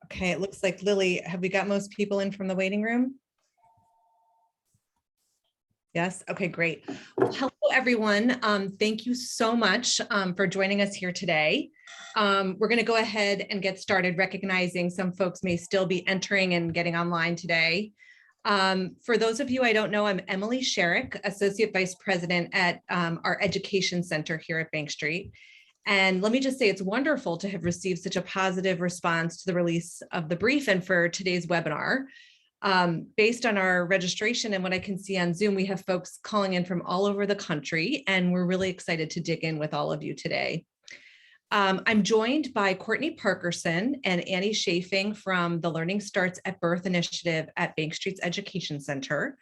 Okay, it looks like Lily, have we got most people in from the waiting room? Yes, okay, great. Well, hello, everyone. Thank you so much for joining us here today. We're gonna go ahead and get started, recognizing some folks may still be entering and getting online today. For those of you I don't know, I'm Emily Sherrick, Associate Vice President at our Education Center here at Bank Street. And let me just say, it's wonderful to have received such a positive response to the release of the brief and for today's webinar. Based on our registration and what I can see on Zoom, we have folks calling in from all over the country, and we're really excited to dig in with all of you today. I'm joined by Courtney Parkerson and Annie Chafing from the Learning Starts at Birth initiative at Bank Street's Education Center.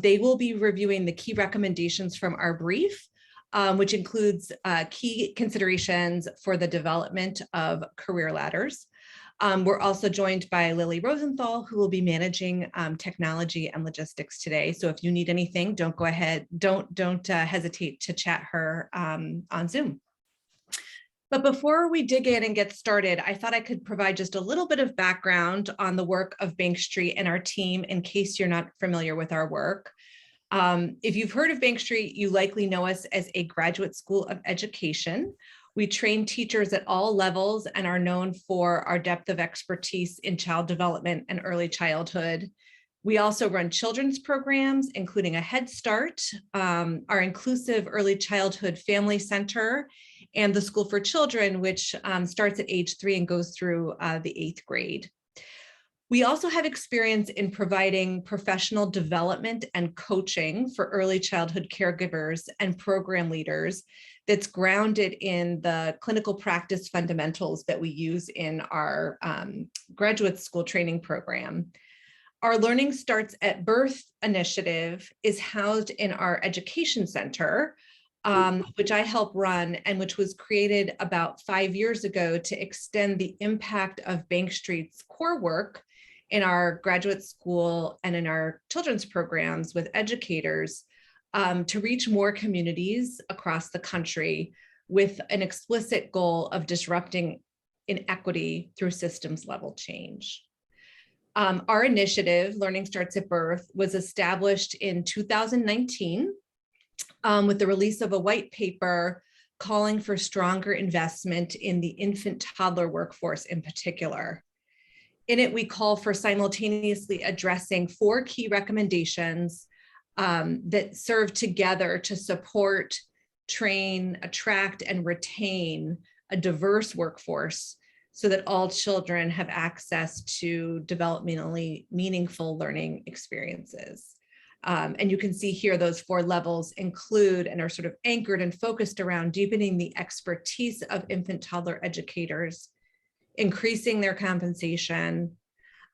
They will be reviewing the key recommendations from our brief, which includes key considerations for the development of career ladders. We're also joined by Lily Rosenthal, who will be managing technology and logistics today. So if you need anything, don't hesitate to chat her on Zoom. But before we dig in and get started, I thought I could provide just a little bit of background on the work of Bank Street and our team in case you're not familiar with our work. If you've heard of Bank Street, you likely know us as a graduate school of education. We train teachers at all levels and are known for our depth of expertise in child development and early childhood. We also run children's programs, including a Head Start, our inclusive early childhood family center, and the School for Children, which starts at age 3 and goes through the 8th grade. We also have experience in providing professional development and coaching for early childhood caregivers and program leaders that's grounded in the clinical practice fundamentals that we use in our graduate school training program. Our Learning Starts at Birth initiative is housed in our education center, which I help run and which was created about 5 years ago to extend the impact of Bank Street's core work in our graduate school and in our children's programs with educators to reach more communities across the country with an explicit goal of disrupting inequity through systems level change. Our initiative, Learning Starts at Birth, was established in 2019 with the release of a white paper calling for stronger investment in the infant toddler workforce in particular. In it, we call for simultaneously addressing 4 key recommendations that serve together to support, train, attract, and retain a diverse workforce so that all children have access to developmentally meaningful learning experiences. And you can see here those 4 levels include and are sort of anchored and focused around deepening the expertise of infant toddler educators, increasing their compensation,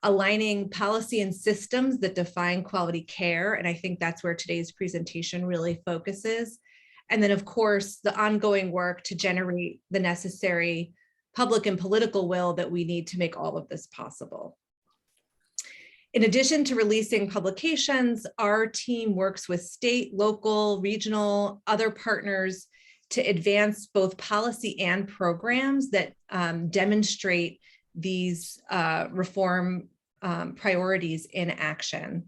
aligning policy and systems that define quality care. And I think that's where today's presentation really focuses. And then of course, the ongoing work to generate the necessary public and political will that we need to make all of this possible. In addition to releasing publications, our team works with state, local, regional, other partners to advance both policy and programs that demonstrate these reform priorities in action.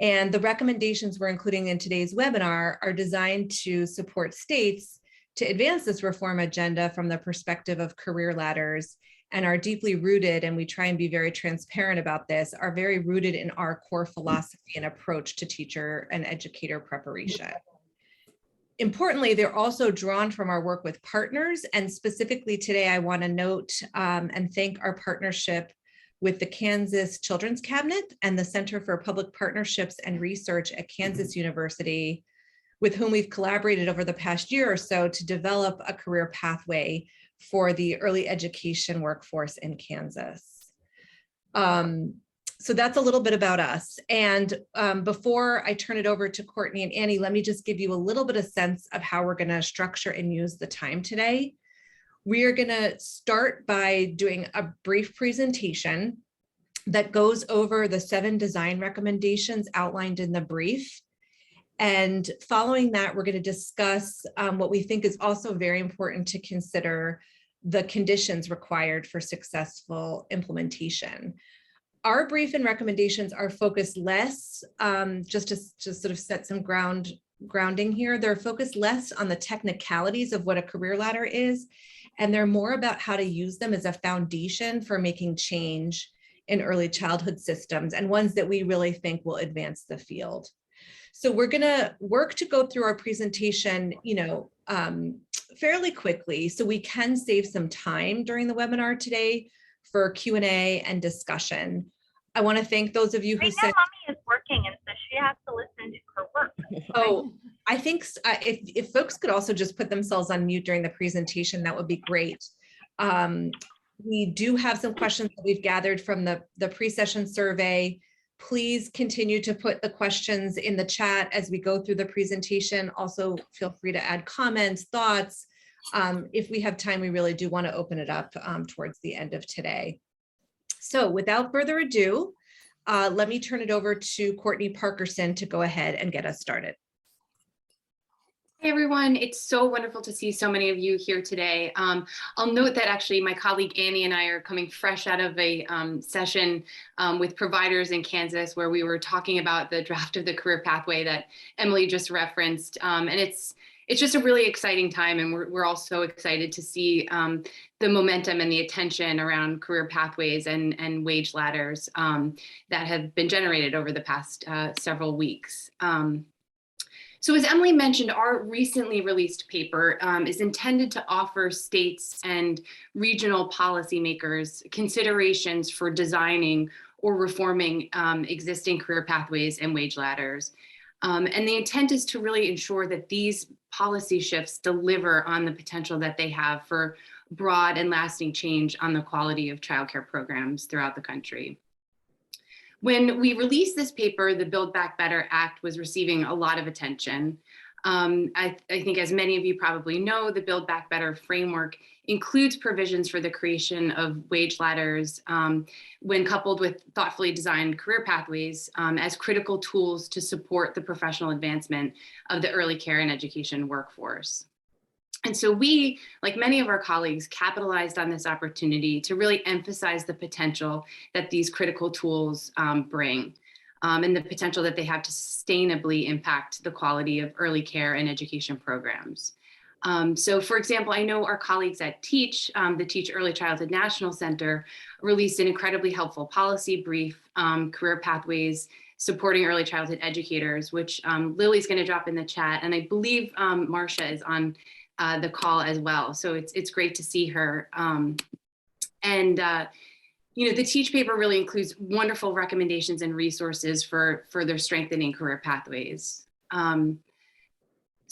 And the recommendations we're including in today's webinar are designed to support states to advance this reform agenda from the perspective of career ladders, and are deeply rooted, and we try and be very transparent about this, are very rooted in our core philosophy and approach to teacher and educator preparation. Importantly, they're also drawn from our work with partners, and specifically today I want to note and thank our partnership with the Kansas Children's Cabinet and the Center for Public Partnerships and Research at Kansas University, with whom we've collaborated over the past year or so to develop a career pathway for the early education workforce in Kansas. So that's a little bit about us. And before I turn it over to Courtney and Annie, let me just give you a little bit of sense of how we're gonna structure and use the time today. We are gonna start by doing a brief presentation that goes over the 7 design recommendations outlined in the brief. And following that, we're gonna discuss what we think is also very important to consider, the conditions required for successful implementation. Our brief and recommendations are focused less, just to sort of set some grounding here, they're focused less on the technicalities of what a career ladder is, and they're more about how to use them as a foundation for making change in early childhood systems, and ones that we really think will advance the field. So we're going to work to go through our presentation, fairly quickly, so we can save some time during the webinar today for Q&A and discussion. I want to thank those of you who said— Mommy is working, and so she has to listen to her work. Oh, I think if folks could also just put themselves on mute during the presentation, that would be great. We do have some questions that we've gathered from the pre-session survey. Please continue to put the questions in the chat as we go through the presentation. Also, feel free to add comments, thoughts. If we have time, we really do want to open it up towards the end of today. So without further ado, let me turn it over to Courtney Parkerson to go ahead and get us started. Hey everyone, it's so wonderful to see so many of you here today. I'll note that actually my colleague Annie and I are coming fresh out of a session with providers in Kansas where we were talking about the draft of the career pathway that Emily just referenced. And it's just a really exciting time, and we're all so excited to see the momentum and the attention around career pathways and wage ladders that have been generated over the past several weeks. So as Emily mentioned, our recently released paper is intended to offer states and regional policymakers considerations for designing or reforming existing career pathways and wage ladders. And the intent is to really ensure that these policy shifts deliver on the potential that they have for broad and lasting change on the quality of childcare programs throughout the country. When we released this paper, the Build Back Better Act was receiving a lot of attention. I think, as many of you probably know, the Build Back Better framework includes provisions for the creation of wage ladders when coupled with thoughtfully designed career pathways as critical tools to support the professional advancement of the early care and education workforce. And so we, like many of our colleagues, capitalized on this opportunity to really emphasize the potential that these critical tools bring and the potential that they have to sustainably impact the quality of early care and education programs. So for example, I know our colleagues at TEACH, the TEACH Early Childhood National Center, released an incredibly helpful policy brief, Career Pathways Supporting Early Childhood Educators, which Lily's going to drop in the chat. And I believe Marcia is on the call as well. So it's great to see her. The TEACH paper really includes wonderful recommendations and resources for further strengthening career pathways.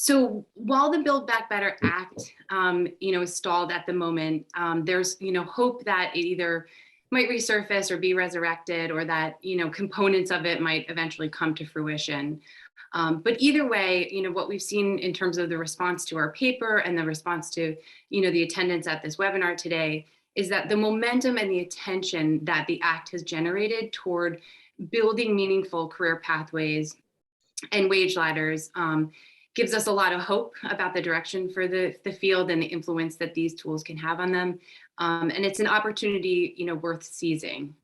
So while the Build Back Better Act, is stalled at the moment, there's, hope that it either might resurface or be resurrected, or that, components of it might eventually come to fruition. But either way, what we've seen in terms of the response to our paper and the response to, the attendance at this webinar today is that the momentum and the attention that the Act has generated toward building meaningful career pathways and wage ladders gives us a lot of hope about the direction for the field and the influence that these tools can have on them. And it's an opportunity, worth seizing.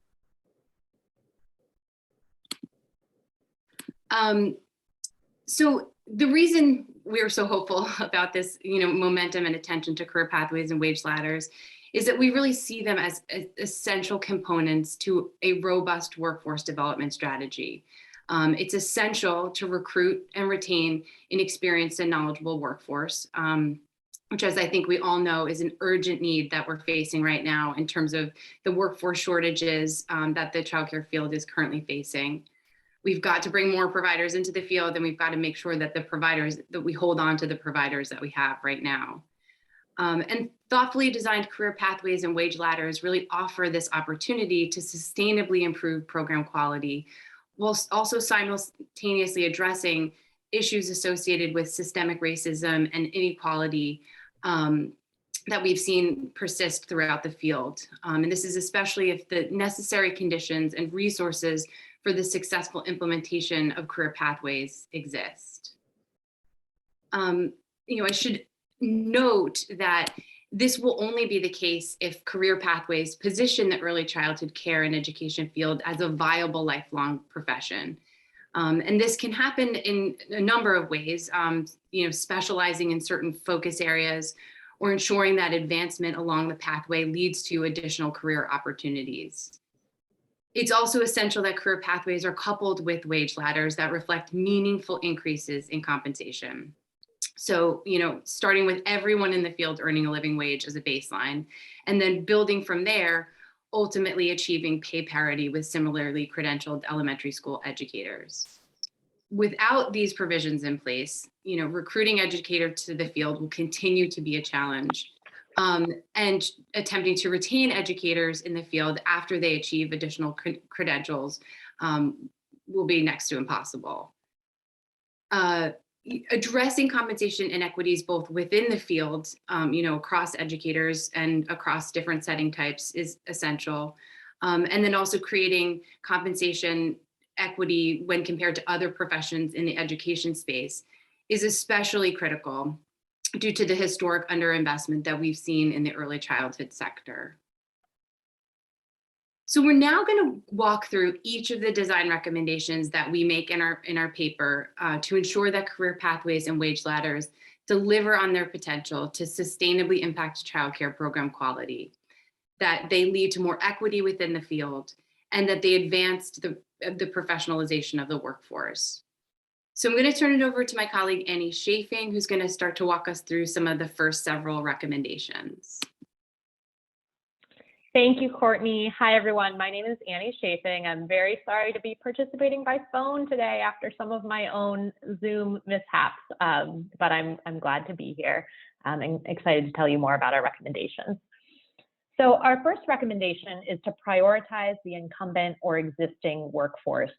So the reason we're so hopeful about this, momentum and attention to career pathways and wage ladders is that we really see them as essential components to a robust workforce development strategy. It's essential to recruit and retain an experienced and knowledgeable workforce, which, as I think we all know, is an urgent need that we're facing right now in terms of the workforce shortages that the childcare field is currently facing. We've got to bring more providers into the field, and we've got to make sure that that we hold on to the providers that we have right now. And thoughtfully designed career pathways and wage ladders really offer this opportunity to sustainably improve program quality, while also simultaneously addressing issues associated with systemic racism and inequality that we've seen persist throughout the field. And this is especially if the necessary conditions and resources for the successful implementation of career pathways exist. I should note that This will only be the case if career pathways position the early childhood care and education field as a viable lifelong profession. And this can happen in a number of ways, specializing in certain focus areas or ensuring that advancement along the pathway leads to additional career opportunities. It's also essential that career pathways are coupled with wage ladders that reflect meaningful increases in compensation. So, starting with everyone in the field earning a living wage as a baseline, and then building from there, ultimately achieving pay parity with similarly credentialed elementary school educators. Without these provisions in place, recruiting educators to the field will continue to be a challenge. And attempting to retain educators in the field after they achieve additional credentials will be next to impossible. Addressing compensation inequities both within the field, across educators and across different setting types is essential. And then also creating compensation equity when compared to other professions in the education space is especially critical due to the historic underinvestment that we've seen in the early childhood sector. So we're now going to walk through each of the design recommendations that we make in our paper to ensure that career pathways and wage ladders deliver on their potential to sustainably impact childcare program quality, that they lead to more equity within the field, and that they advance the professionalization of the workforce. So I'm going to turn it over to my colleague, Annie Chafing, who's going to start to walk us through some of the first several recommendations. Thank you, Courtney. Hi, everyone. My name is Annie Chafing. I'm very sorry to be participating by phone today after some of my own Zoom mishaps, but I'm glad to be here and excited to tell you more about our recommendations. So our first recommendation is to prioritize the incumbent or existing workforce.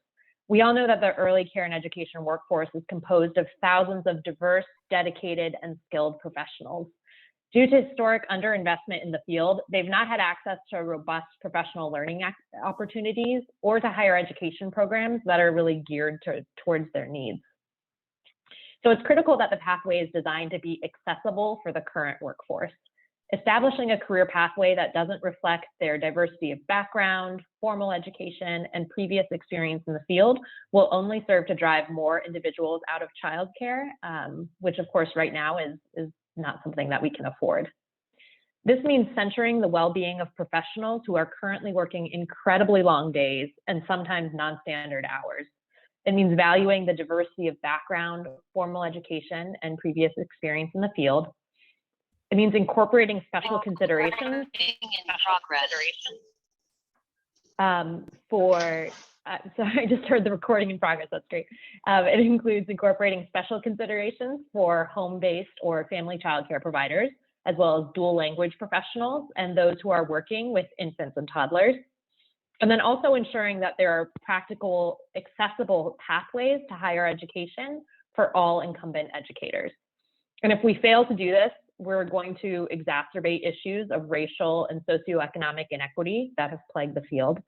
We all know that the early care and education workforce is composed of thousands of diverse, dedicated, and skilled professionals. Due to historic underinvestment in the field, they've not had access to robust professional learning opportunities or to higher education programs that are really geared towards their needs. So it's critical that the pathway is designed to be accessible for the current workforce. Establishing a career pathway that doesn't reflect their diversity of background, formal education, and previous experience in the field will only serve to drive more individuals out of childcare, which of course right now is not something that we can afford. This means centering the well-being of professionals who are currently working incredibly long days and sometimes non-standard hours. It means valuing the diversity of background, formal education, and previous experience in the field. It means incorporating special considerations sorry, I just heard the recording in progress, that's great. It includes incorporating special considerations for home-based or family childcare providers, as well as dual language professionals and those who are working with infants and toddlers. And then also ensuring that there are practical, accessible pathways to higher education for all incumbent educators. And if we fail to do this, we're going to exacerbate issues of racial and socioeconomic inequity that have plagued the field.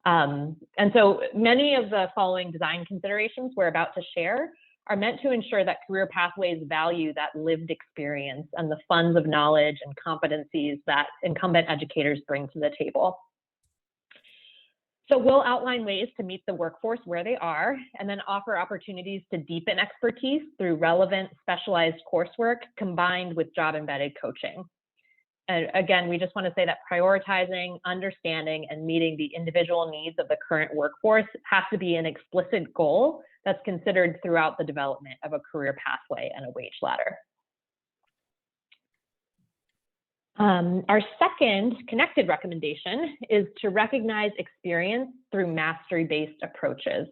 And so many of the following design considerations we're about to share are meant to ensure that career pathways value that lived experience and the funds of knowledge and competencies that incumbent educators bring to the table. So we'll outline ways to meet the workforce where they are and then offer opportunities to deepen expertise through relevant specialized coursework combined with job-embedded coaching. And again, we just want to say that prioritizing, understanding, and meeting the individual needs of the current workforce has to be an explicit goal that's considered throughout the development of a career pathway and a wage ladder. Our second connected recommendation is to recognize experience through mastery-based approaches.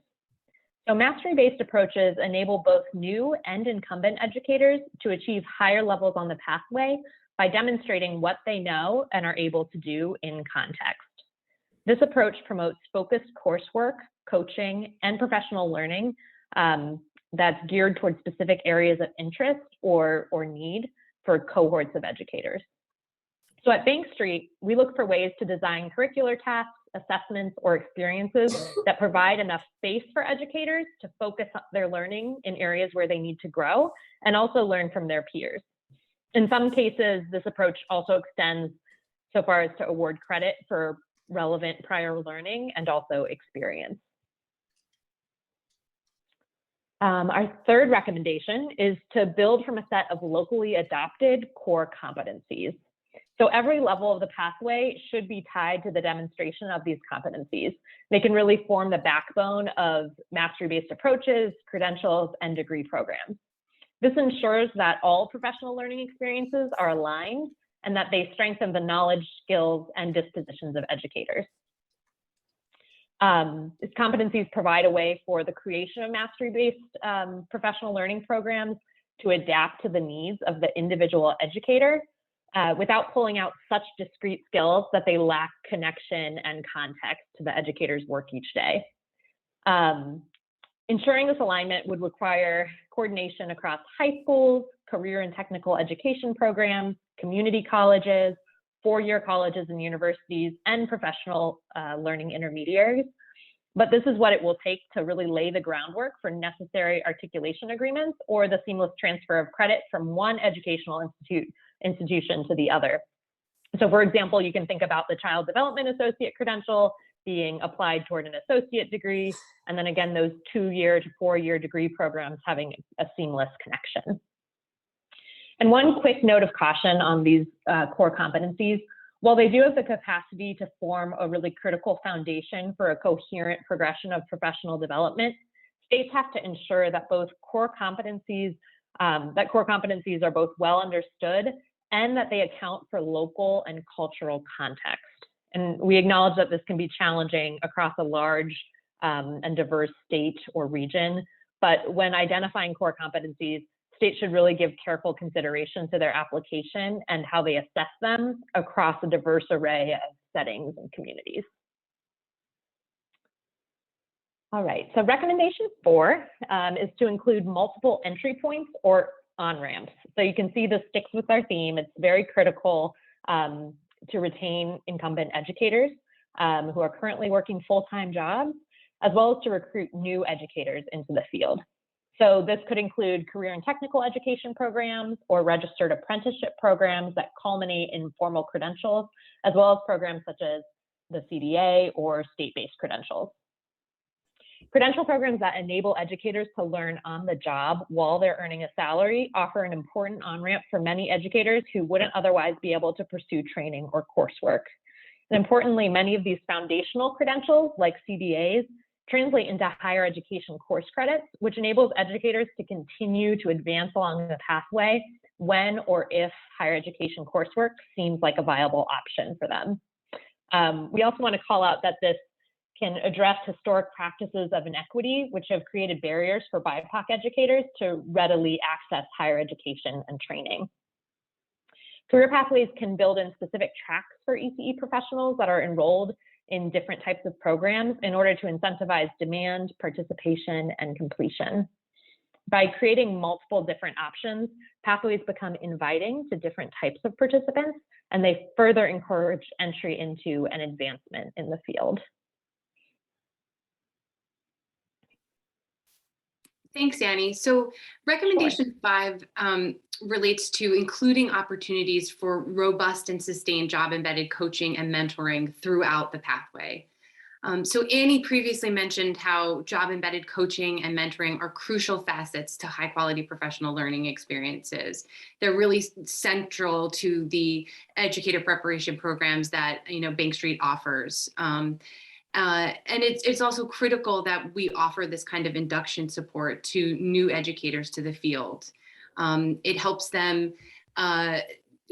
So mastery-based approaches enable both new and incumbent educators to achieve higher levels on the pathway by demonstrating what they know and are able to do in context. This approach promotes focused coursework, coaching, and professional learning that's geared towards specific areas of interest or need for cohorts of educators. So at Bank Street, we look for ways to design curricular tasks, assessments, or experiences that provide enough space for educators to focus on their learning in areas where they need to grow and also learn from their peers. In some cases, this approach also extends so far as to award credit for relevant prior learning and also experience. Our third recommendation is to build from a set of locally adopted core competencies. So every level of the pathway should be tied to the demonstration of these competencies. They can really form the backbone of mastery-based approaches, credentials, and degree programs. This ensures that all professional learning experiences are aligned and that they strengthen the knowledge, skills, and dispositions of educators. These competencies provide a way for the creation of mastery-based professional learning programs to adapt to the needs of the individual educator without pulling out such discrete skills that they lack connection and context to the educator's work each day. Ensuring this alignment would require coordination across high schools, career and technical education programs, community colleges, four-year colleges and universities, and professional learning intermediaries. But this is what it will take to really lay the groundwork for necessary articulation agreements or the seamless transfer of credit from one educational institution to the other. So for example, you can think about the Child Development Associate credential being applied toward an associate degree, and then again, those 2-year to 4-year degree programs having a seamless connection. And one quick note of caution on these core competencies: while they do have the capacity to form a really critical foundation for a coherent progression of professional development, states have to ensure that both core competencies are both well understood and that they account for local and cultural context. And we acknowledge that this can be challenging across a large and diverse state or region, but when identifying core competencies, states should really give careful consideration to their application and how they assess them across a diverse array of settings and communities. All right, so recommendation 4 is to include multiple entry points or on-ramps. So you can see this sticks with our theme. It's very critical to retain incumbent educators who are currently working full-time jobs, as well as to recruit new educators into the field. So this could include career and technical education programs or registered apprenticeship programs that culminate in formal credentials, as well as programs such as the CDA or state-based credentials. Credential programs that enable educators to learn on the job while they're earning a salary offer an important on-ramp for many educators who wouldn't otherwise be able to pursue training or coursework. And importantly, many of these foundational credentials, like CDAs, translate into higher education course credits, which enables educators to continue to advance along the pathway when or if higher education coursework seems like a viable option for them. We also want to call out that this can address historic practices of inequity, which have created barriers for BIPOC educators to readily access higher education and training. Career pathways can build in specific tracks for ECE professionals that are enrolled in different types of programs in order to incentivize demand, participation, and completion. By creating multiple different options, pathways become inviting to different types of participants, and they further encourage entry into an advancement in the field. Thanks, Annie. So recommendation 5 relates to including opportunities for robust and sustained job-embedded coaching and mentoring throughout the pathway. So Annie previously mentioned how job-embedded coaching and mentoring are crucial facets to high-quality professional learning experiences. They're really central to the educator preparation programs that Bank Street offers. And it's also critical that we offer this kind of induction support to new educators to the field. It helps them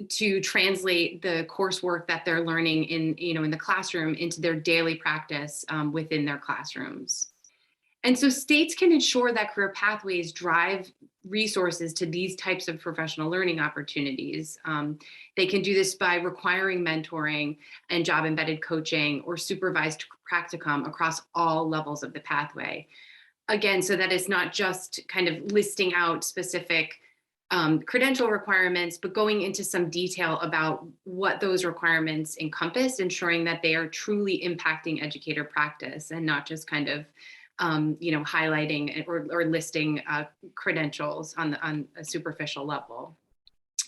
to translate the coursework that they're learning in the classroom into their daily practice within their classrooms. And so states can ensure that career pathways drive resources to these types of professional learning opportunities. They can do this by requiring mentoring and job embedded coaching or supervised practicum across all levels of the pathway. Again, so that it's not just kind of listing out specific credential requirements, but going into some detail about what those requirements encompass, ensuring that they are truly impacting educator practice and not just kind of highlighting or listing credentials on a superficial level.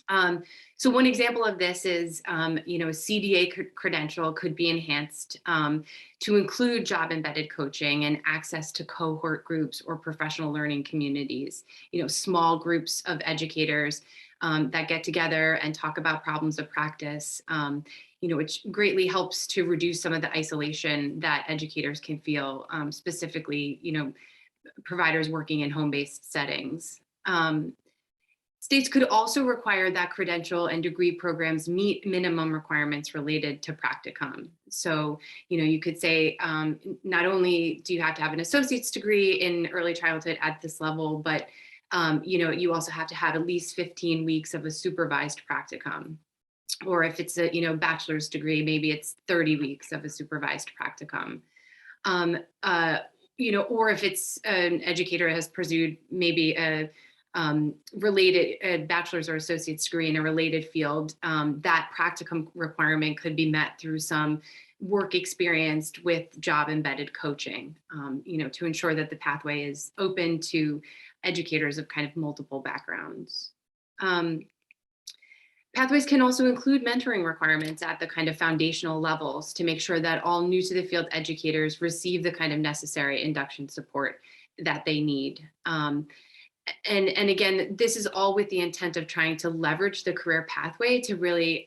So one example of this is, a CDA credential could be enhanced to include job embedded coaching and access to cohort groups or professional learning communities, small groups of educators that get together and talk about problems of practice, which greatly helps to reduce some of the isolation that educators can feel, specifically, providers working in home-based settings. States could also require that credential and degree programs meet minimum requirements related to practicum. So, you could say not only do you have to have an associate's degree in early childhood at this level, but you also have to have at least 15 weeks of a supervised practicum. Or if it's a bachelor's degree, maybe it's 30 weeks of a supervised practicum. Or if it's an educator has pursued maybe a related bachelor's or associate's degree in a related field, that practicum requirement could be met through some work experienced with job embedded coaching, to ensure that the pathway is open to educators of kind of multiple backgrounds. Pathways can also include mentoring requirements at the kind of foundational levels to make sure that all new to the field educators receive the kind of necessary induction support that they need. And again, this is all with the intent of trying to leverage the career pathway to really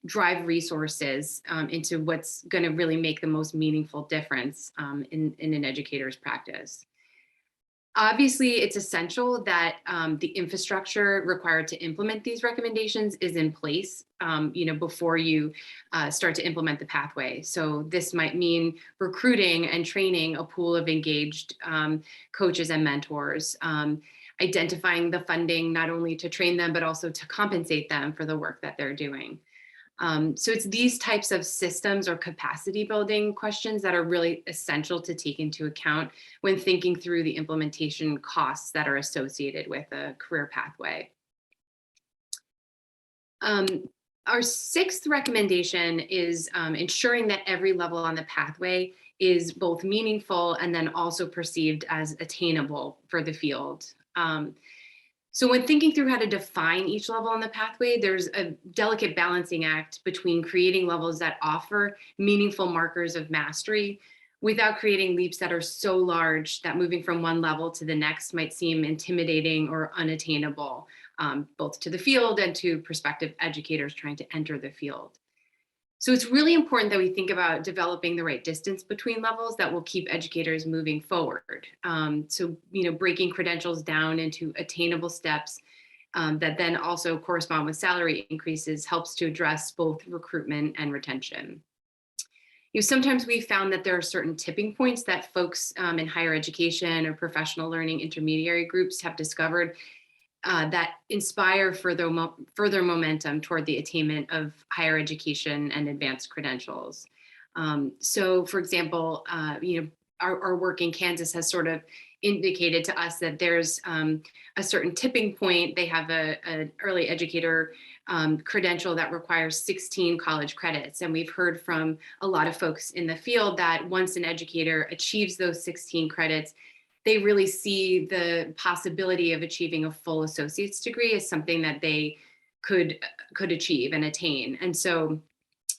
drive resources into what's going to really make the most meaningful difference in an educator's practice. Obviously, it's essential that the infrastructure required to implement these recommendations is in place, before you start to implement the pathway. So this might mean recruiting and training a pool of engaged coaches and mentors, identifying the funding not only to train them, but also to compensate them for the work that they're doing. So it's these types of systems or capacity building questions that are really essential to take into account when thinking through the implementation costs that are associated with a career pathway. Our sixth recommendation is ensuring that every level on the pathway is both meaningful and then also perceived as attainable for the field. So when thinking through how to define each level on the pathway, there's a delicate balancing act between creating levels that offer meaningful markers of mastery without creating leaps that are so large that moving from one level to the next might seem intimidating or unattainable, both to the field and to prospective educators trying to enter the field. So it's really important that we think about developing the right distance between levels that will keep educators moving forward. So, breaking credentials down into attainable steps that then also correspond with salary increases helps to address both recruitment and retention. Sometimes we've found that there are certain tipping points that folks in higher education or professional learning intermediary groups have discovered that inspire further momentum toward the attainment of higher education and advanced credentials. So, for example, our work in Kansas has sort of indicated to us that there's a certain tipping point. They have an early educator credential that requires 16 college credits. And we've heard from a lot of folks in the field that once an educator achieves those 16 credits, they really see the possibility of achieving a full associate's degree as something that they could achieve and attain. And so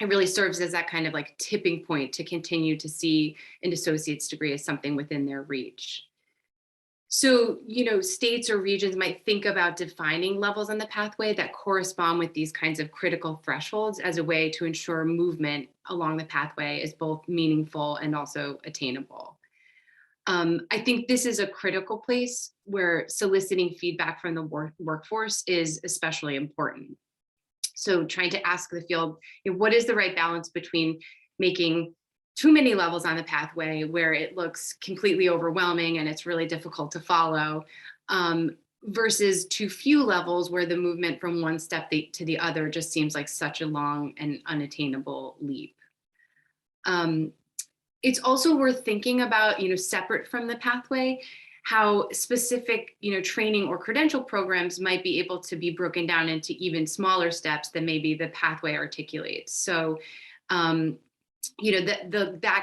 it really serves as that kind of like tipping point to continue to see an associate's degree as something within their reach. So, states or regions might think about defining levels on the pathway that correspond with these kinds of critical thresholds as a way to ensure movement along the pathway is both meaningful and also attainable. I think this is a critical place where soliciting feedback from the workforce is especially important. So trying to ask the field, what is the right balance between making too many levels on the pathway where it looks completely overwhelming and it's really difficult to follow, versus too few levels where the movement from one step to the other just seems like such a long and unattainable leap. It's also worth thinking about, separate from the pathway, how specific, training or credential programs might be able to be broken down into even smaller steps than maybe the pathway articulates. So, that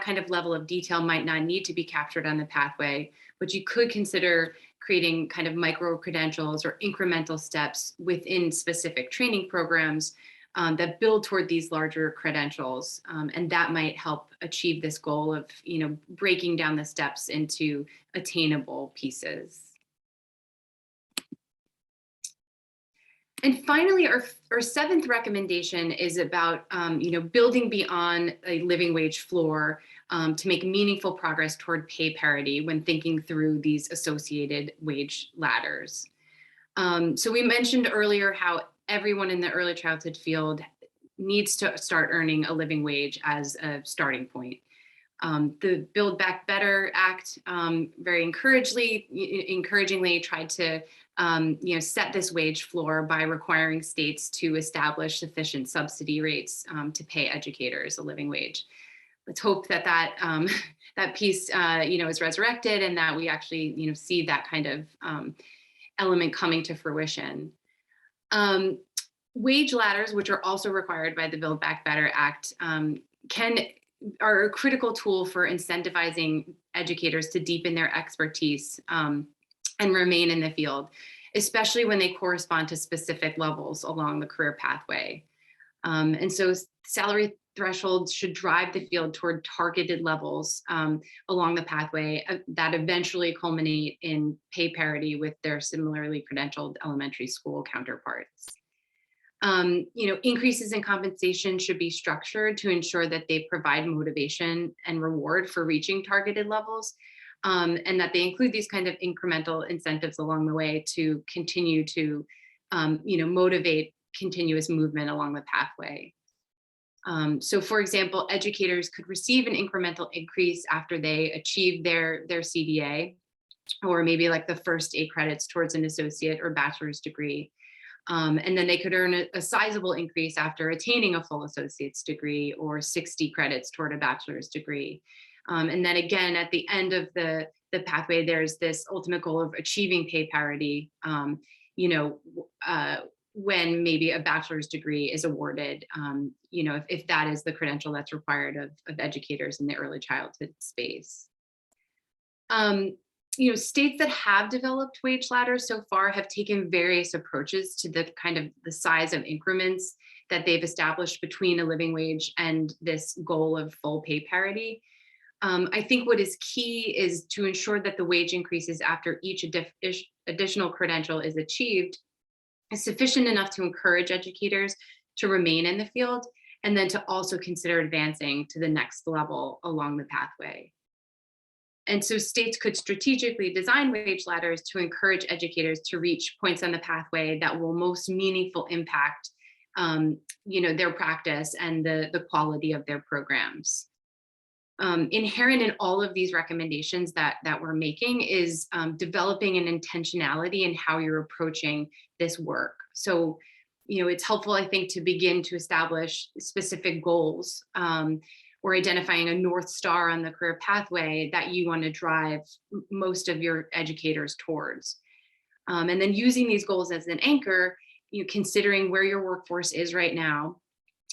kind of level of detail might not need to be captured on the pathway, but you could consider creating kind of micro credentials or incremental steps within specific training programs that build toward these larger credentials. And that might help achieve this goal of, breaking down the steps into attainable pieces. And finally, our seventh recommendation is about, building beyond a living wage floor to make meaningful progress toward pay parity when thinking through these associated wage ladders. So we mentioned earlier how everyone in the early childhood field needs to start earning a living wage as a starting point. The Build Back Better Act very encouragingly tried to set this wage floor by requiring states to establish sufficient subsidy rates to pay educators a living wage. Let's hope that that piece is resurrected and that we actually see that kind of element coming to fruition. Wage ladders, which are also required by the Build Back Better Act, are a critical tool for incentivizing educators to deepen their expertise and remain in the field, especially when they correspond to specific levels along the career pathway. And so salary thresholds should drive the field toward targeted levels along the pathway that eventually culminate in pay parity with their similarly credentialed elementary school counterparts. Increases in compensation should be structured to ensure that they provide motivation and reward for reaching targeted levels, and that they include these kind of incremental incentives along the way to continue to, motivate continuous movement along the pathway. So for example, educators could receive an incremental increase after they achieve their CDA, or maybe like the first 8 credits towards an associate or bachelor's degree. And then they could earn a sizable increase after attaining a full associate's degree or 60 credits toward a bachelor's degree. And then again, at the end of the pathway, there's this ultimate goal of achieving pay parity, when maybe a bachelor's degree is awarded, if that is the credential that's required of educators in the early childhood space. States that have developed wage ladders so far have taken various approaches to the kind of the size of increments that they've established between a living wage and this goal of full pay parity. I think what is key is to ensure that the wage increases after each additional credential is achieved is sufficient enough to encourage educators to remain in the field, and then to also consider advancing to the next level along the pathway. And so states could strategically design wage ladders to encourage educators to reach points on the pathway that will most meaningful impact their practice and the quality of their programs. Inherent in all of these recommendations that we're making is developing an intentionality in how you're approaching this work. So, it's helpful, I think, to begin to establish specific goals or identifying a North Star on the career pathway that you want to drive most of your educators towards. And then using these goals as an anchor, considering where your workforce is right now,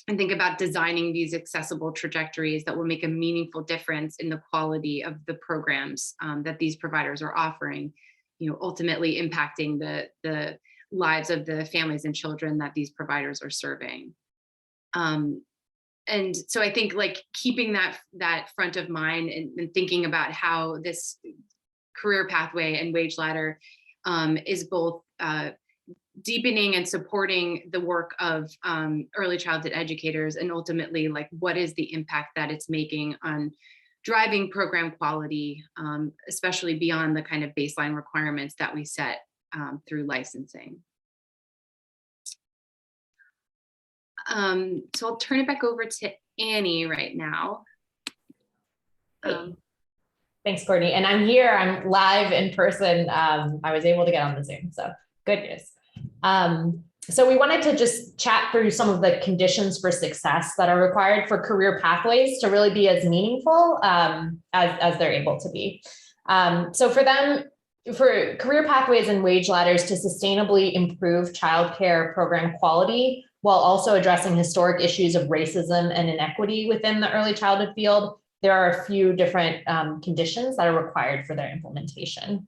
and think about designing these accessible trajectories that will make a meaningful difference in the quality of the programs that these providers are offering, ultimately impacting the lives of the families and children that these providers are serving. And so I think like keeping that front of mind and thinking about how this career pathway and wage ladder is both deepening and supporting the work of early childhood educators, and ultimately like what is the impact that it's making on driving program quality, especially beyond the kind of baseline requirements that we set through licensing. So I'll turn it back over to Annie right now. Thanks, Courtney. And I'm here, I'm live in person. I was able to get on the Zoom, so good news. So we wanted to just chat through some of the conditions for success that are required for career pathways to really be as meaningful as they're able to be. So for them, for career pathways and wage ladders to sustainably improve childcare program quality, while also addressing historic issues of racism and inequity within the early childhood field, there are a few different conditions that are required for their implementation.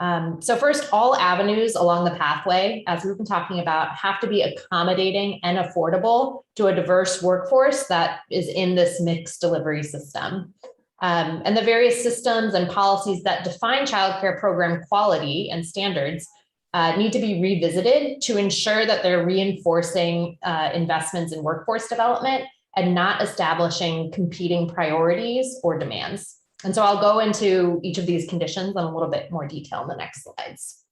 So first, all avenues along the pathway, as we've been talking about, have to be accommodating and affordable to a diverse workforce that is in this mixed delivery system. And the various systems and policies that define childcare program quality and standards need to be revisited to ensure that they're reinforcing investments in workforce development and not establishing competing priorities or demands. And so I'll go into each of these conditions in a little bit more detail in the next slides.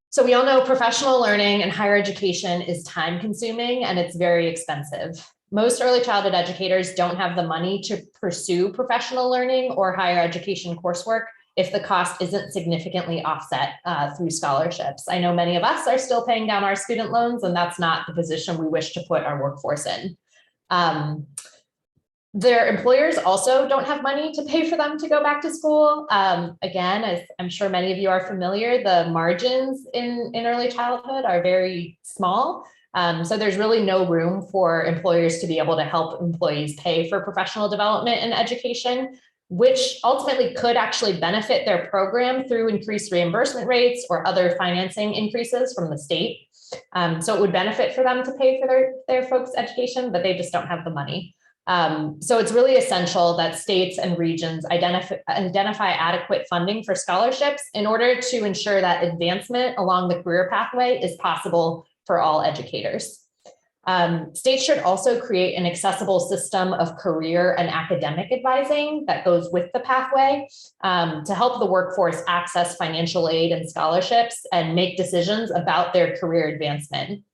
So we all know professional learning and higher education is time consuming and it's very expensive. Most early childhood educators don't have the money to pursue professional learning or higher education coursework if the cost isn't significantly offset through scholarships. I know many of us are still paying down our student loans, and that's not the position we wish to put our workforce in. Their employers also don't have money to pay for them to go back to school. Again, as I'm sure many of you are familiar, the margins in early childhood are very small. So there's really no room for employers to be able to help employees pay for professional development and education, which ultimately could actually benefit their program through increased reimbursement rates or other financing increases from the state. So it would benefit for them to pay for their folks' education, but they just don't have the money. So it's really essential that states and regions identify adequate funding for scholarships in order to ensure that advancement along the career pathway is possible for all educators. States should also create an accessible system of career and academic advising that goes with the pathway to help the workforce access financial aid and scholarships and make decisions about their career advancement.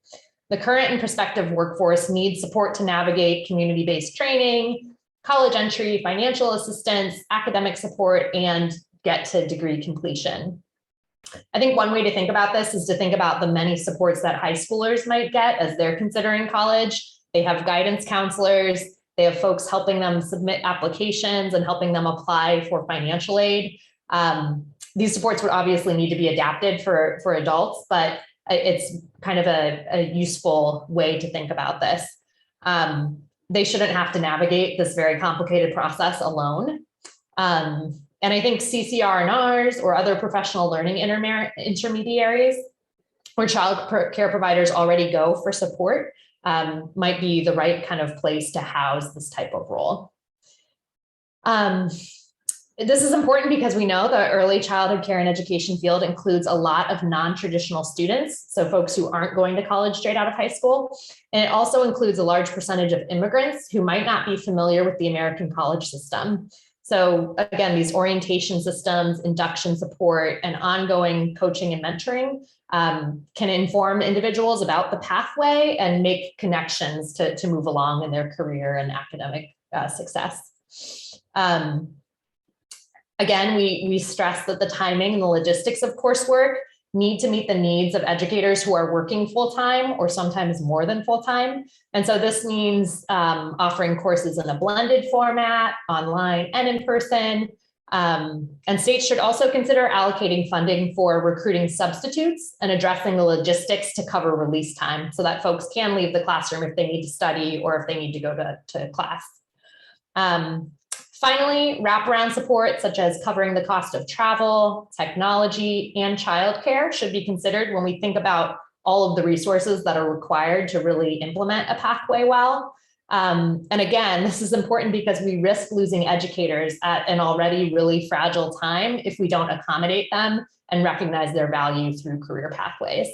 The current and prospective workforce needs support to navigate community-based training, college entry, financial assistance, academic support, and get to degree completion. I think one way to think about this is to think about the many supports that high schoolers might get as they're considering college. They have guidance counselors, they have folks helping them submit applications and helping them apply for financial aid. These supports would obviously need to be adapted for adults, but it's kind of a useful way to think about this. They shouldn't have to navigate this very complicated process alone. And I think CCR&Rs or other professional learning intermediaries where child care providers already go for support might be the right kind of place to house this type of role. This is important because we know the early childhood care and education field includes a lot of non-traditional students, so folks who aren't going to college straight out of high school. And it also includes a large percentage of immigrants who might not be familiar with the American college system. So again, these orientation systems, induction support, and ongoing coaching and mentoring can inform individuals about the pathway and make connections to move along in their career and academic success. Again, we stress that the timing and the logistics of coursework need to meet the needs of educators who are working full-time or sometimes more than full-time. And so this means offering courses in a blended format, online and in person. And states should also consider allocating funding for recruiting substitutes and addressing the logistics to cover release time so that folks can leave the classroom if they need to study or if they need to go to class. Finally, wraparound support such as covering the cost of travel, technology, and childcare should be considered when we think about all of the resources that are required to really implement a pathway well. And again, this is important because we risk losing educators at an already really fragile time if we don't accommodate them and recognize their value through career pathways.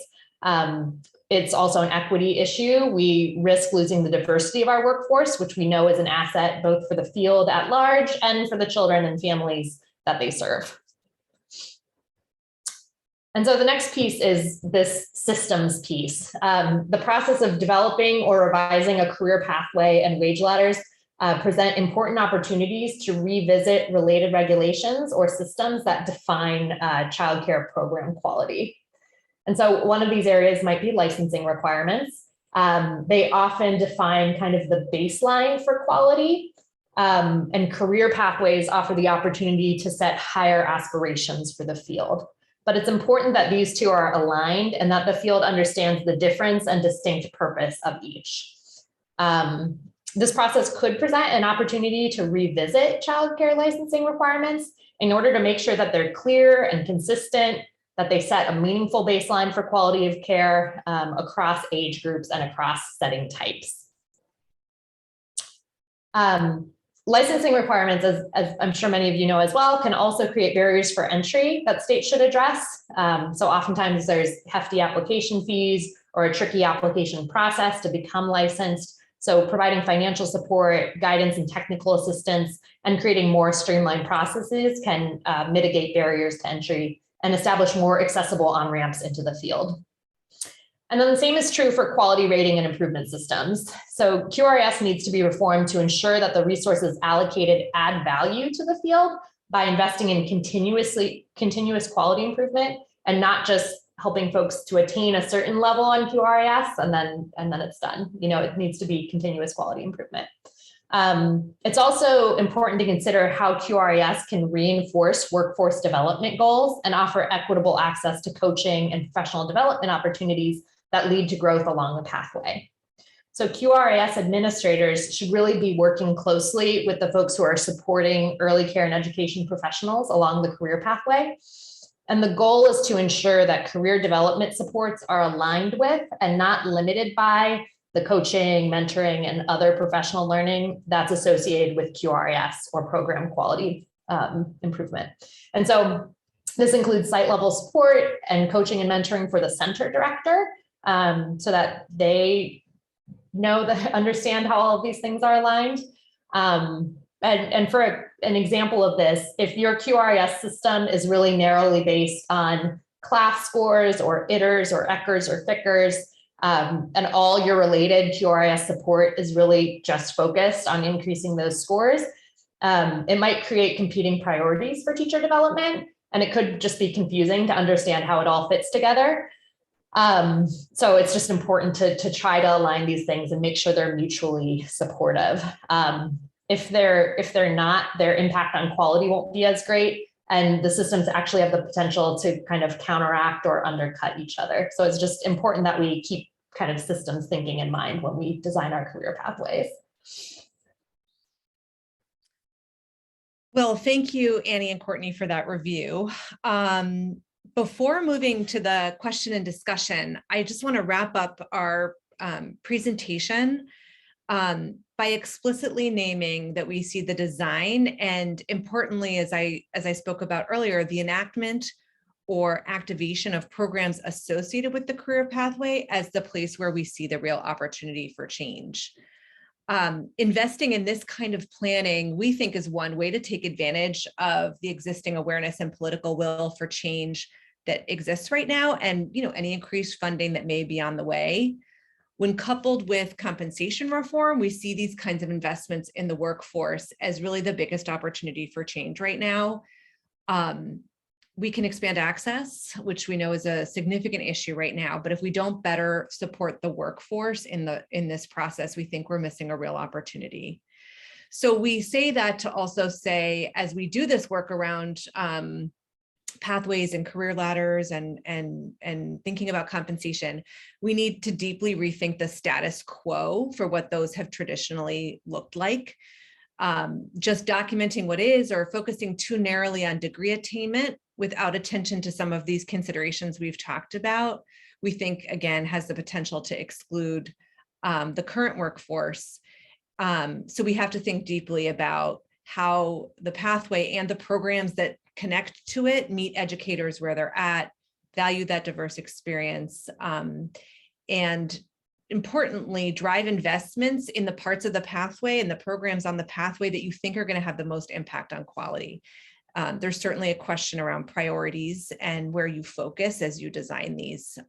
It's also an equity issue. We risk losing the diversity of our workforce, which we know is an asset both for the field at large and for the children and families that they serve. And so the next piece is this systems piece. The process of developing or revising a career pathway and wage ladders present important opportunities to revisit related regulations or systems that define childcare program quality. And so one of these areas might be licensing requirements. They often define kind of the baseline for quality, and career pathways offer the opportunity to set higher aspirations for the field. But it's important that these two are aligned and that the field understands the difference and distinct purpose of each. This process could present an opportunity to revisit childcare licensing requirements in order to make sure that they're clear and consistent, that they set a meaningful baseline for quality of care across age groups and across setting types. Licensing requirements, as I'm sure many of you know as well, can also create barriers for entry that states should address. So oftentimes there's hefty application fees or a tricky application process to become licensed. So providing financial support, guidance and technical assistance, and creating more streamlined processes can mitigate barriers to entry and establish more accessible on-ramps into the field. And then the same is true for quality rating and improvement systems. So QRIS needs to be reformed to ensure that the resources allocated add value to the field by investing in continuous quality improvement and not just helping folks to attain a certain level on QRIS and then it's done. You know, it needs to be continuous quality improvement. It's also important to consider how QRIS can reinforce workforce development goals and offer equitable access to coaching and professional development opportunities that lead to growth along the pathway. So QRIS administrators should really be working closely with the folks who are supporting early care and education professionals along the career pathway. And the goal is to ensure that career development supports are aligned with and not limited by the coaching, mentoring, and other professional learning that's associated with QRIS or program quality improvement. And so this includes site level support and coaching and mentoring for the center director so that they know that understand how all of these things are aligned. And for an example of this, if your QRIS system is really narrowly based on class scores or ITERs or ECHRs or FICRs, and all your related QRIS support is really just focused on increasing those scores, it might create competing priorities for teacher development, and it could just be confusing to understand how it all fits together. So it's just important to try to align these things and make sure they're mutually supportive. If they're not, their impact on quality won't be as great, and the systems actually have the potential to kind of counteract or undercut each other. So it's just important that we keep kind of systems thinking in mind when we design our career pathways. Well, thank you, Annie and Courtney, for that review. Before moving to the question and discussion, I just want to wrap up our presentation by explicitly naming that we see the design and, importantly, as I spoke about earlier, the enactment or activation of programs associated with the career pathway as the place where we see the real opportunity for change. Investing in this kind of planning, we think, is one way to take advantage of the existing awareness and political will for change that exists right now, and any increased funding that may be on the way. When coupled with compensation reform, we see these kinds of investments in the workforce as really the biggest opportunity for change right now. We can expand access, which we know is a significant issue right now, but if we don't better support the workforce in this process, we think we're missing a real opportunity. So we say that to also say, as we do this work around pathways and career ladders and thinking about compensation, we need to deeply rethink the status quo for what those have traditionally looked like. Just documenting what is or focusing too narrowly on degree attainment without attention to some of these considerations we've talked about, we think, again, has the potential to exclude the current workforce. So we have to think deeply about how the pathway and the programs that connect to it meet educators where they're at, value that diverse experience, and importantly, drive investments in the parts of the pathway and the programs on the pathway that you think are going to have the most impact on quality. There's certainly a question around priorities and where you focus as you design these.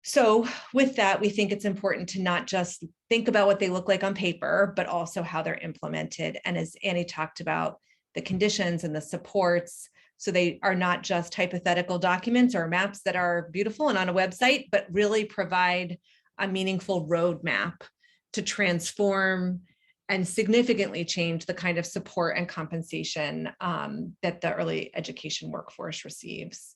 So with that, we think it's important to not just think about what they look like on paper, but also how they're implemented. And as Annie talked about, the conditions and the supports, so they are not just hypothetical documents or maps that are beautiful and on a website, but really provide a meaningful roadmap to transform and significantly change the kind of support and compensation that the early education workforce receives.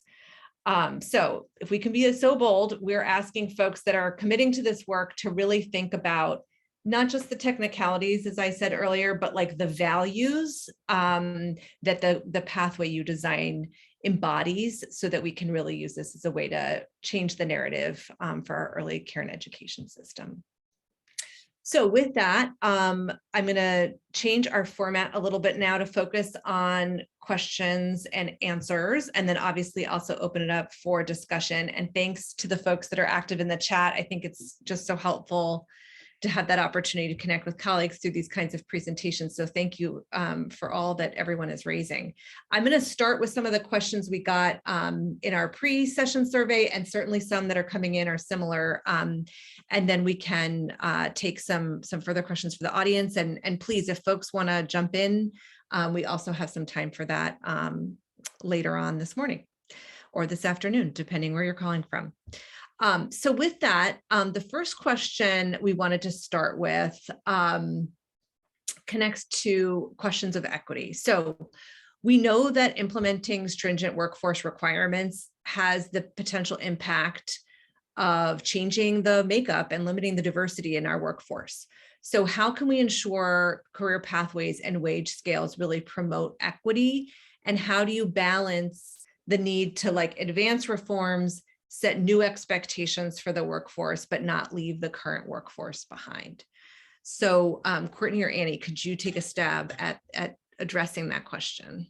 So if we can be so bold, we're asking folks that are committing to this work to really think about not just the technicalities, as I said earlier, but like the values that the pathway you design embodies, so that we can really use this as a way to change the narrative for our early care and education system. So with that, I'm going to change our format a little bit now to focus on questions and answers, and then obviously also open it up for discussion. And thanks to the folks that are active in the chat. I think it's just so helpful to have that opportunity to connect with colleagues through these kinds of presentations. So thank you for all that everyone is raising. I'm going to start with some of the questions we got in our pre-session survey, and certainly some that are coming in are similar. And then we can take some further questions for the audience. And please, if folks want to jump in, we also have some time for that later on this morning or this afternoon, depending where you're calling from. So with that, the first question we wanted to start with connects to questions of equity. So we know that implementing stringent workforce requirements has the potential impact of changing the makeup and limiting the diversity in our workforce. So how can we ensure career pathways and wage scales really promote equity? And how do you balance the need to like advance reforms, set new expectations for the workforce, but not leave the current workforce behind? So Courtney or Annie, could you take a stab at addressing that question?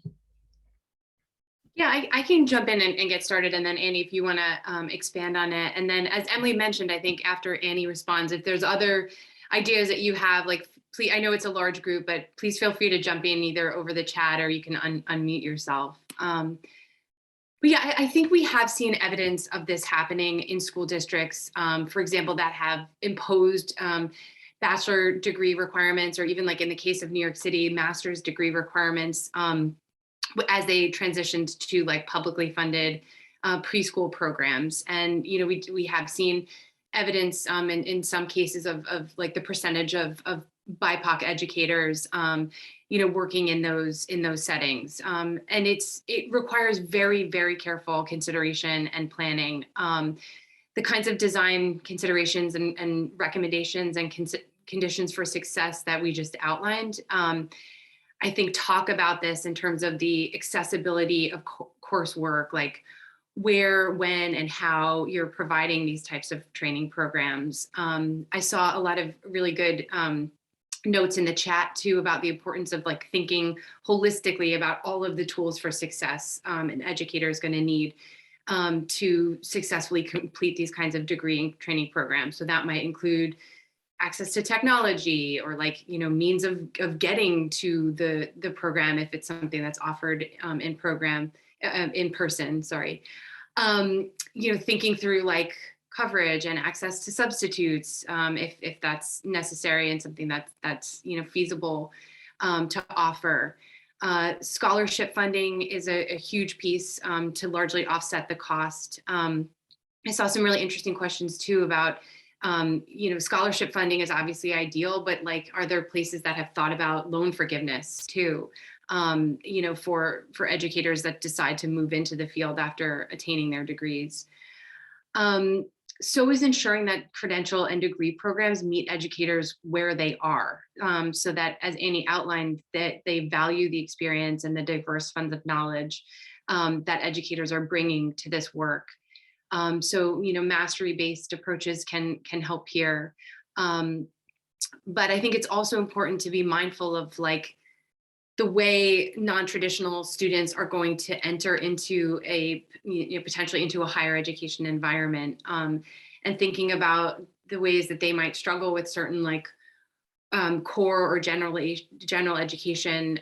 Yeah, I can jump in and get started. And then Annie, if you want to expand on it. And then as Emily mentioned, I think after Annie responds, if there's other ideas that you have, like, please, I know it's a large group, but please feel free to jump in either over the chat or you can unmute yourself. But yeah, I think we have seen evidence of this happening in school districts, for example, that have imposed bachelor degree requirements, or even like in the case of New York City, master's degree requirements as they transitioned to like publicly funded preschool programs. And, you know, we have seen evidence in some cases of like the percentage of BIPOC educators, you know, working in those settings. And it requires very, very careful consideration and planning. The kinds of design considerations and recommendations and conditions for success that we just outlined, I think talk about this in terms of the accessibility of coursework, like where, when, and how you're providing these types of training programs. I saw a lot of really good notes in the chat too about the importance of like thinking holistically about all of the tools for success an educator is going to need to successfully complete these kinds of degree and training programs. So that might include access to technology, or like, you know, means of getting to the program if it's something that's offered in person, sorry. You know, thinking through like coverage and access to substitutes if that's necessary and something that's you know, feasible to offer. Scholarship funding is a huge piece to largely offset the cost. I saw some really interesting questions too about you know, scholarship funding is obviously ideal, but like, are there places that have thought about loan forgiveness too? You know, for educators that decide to move into the field after attaining their degrees. So is ensuring that credential and degree programs meet educators where they are, so that, as Annie outlined, that they value the experience and the diverse funds of knowledge that educators are bringing to this work. So, you know, mastery-based approaches can help here. But I think it's also important to be mindful of like the way non-traditional students are going to enter into a, you know, potentially into a higher education environment, and thinking about the ways that they might struggle with certain like core or general education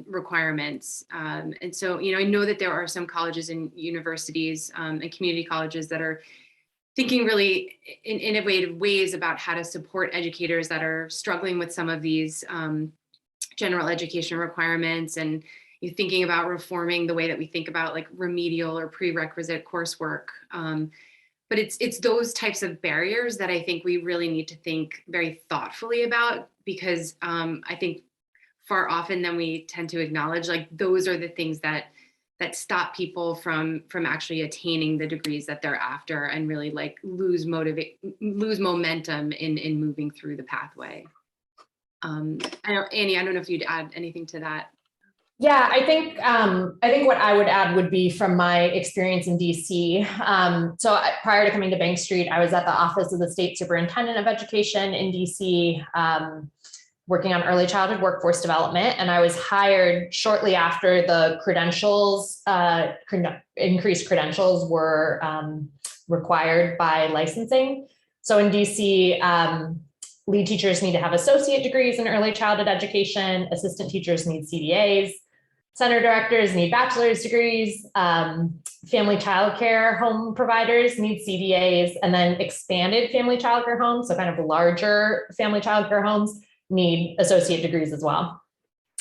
requirements. And so, you know, I know that there are some colleges and universities and community colleges that are thinking really in innovative ways about how to support educators that are struggling with some of these general education requirements, and you're thinking about reforming the way that we think about like remedial or prerequisite coursework. But it's those types of barriers that I think we really need to think very thoughtfully about, because I think far often than we tend to acknowledge, like those are the things that stop people from actually attaining the degrees that they're after, and really like lose momentum in moving through the pathway. Annie, I don't know if you'd add anything to that. Yeah, I think what I would add would be from my experience in DC. Prior to coming to Bank Street, I was at the Office of the State Superintendent of Education in DC, working on early childhood workforce development. And I was hired shortly after the increased credentials were required by licensing. So in DC, lead teachers need to have associate degrees in early childhood education. Assistant teachers need CDAs. Center directors need bachelor's degrees. Family childcare home providers need CDAs, and then expanded family childcare homes, so kind of larger family childcare homes, need associate degrees as well.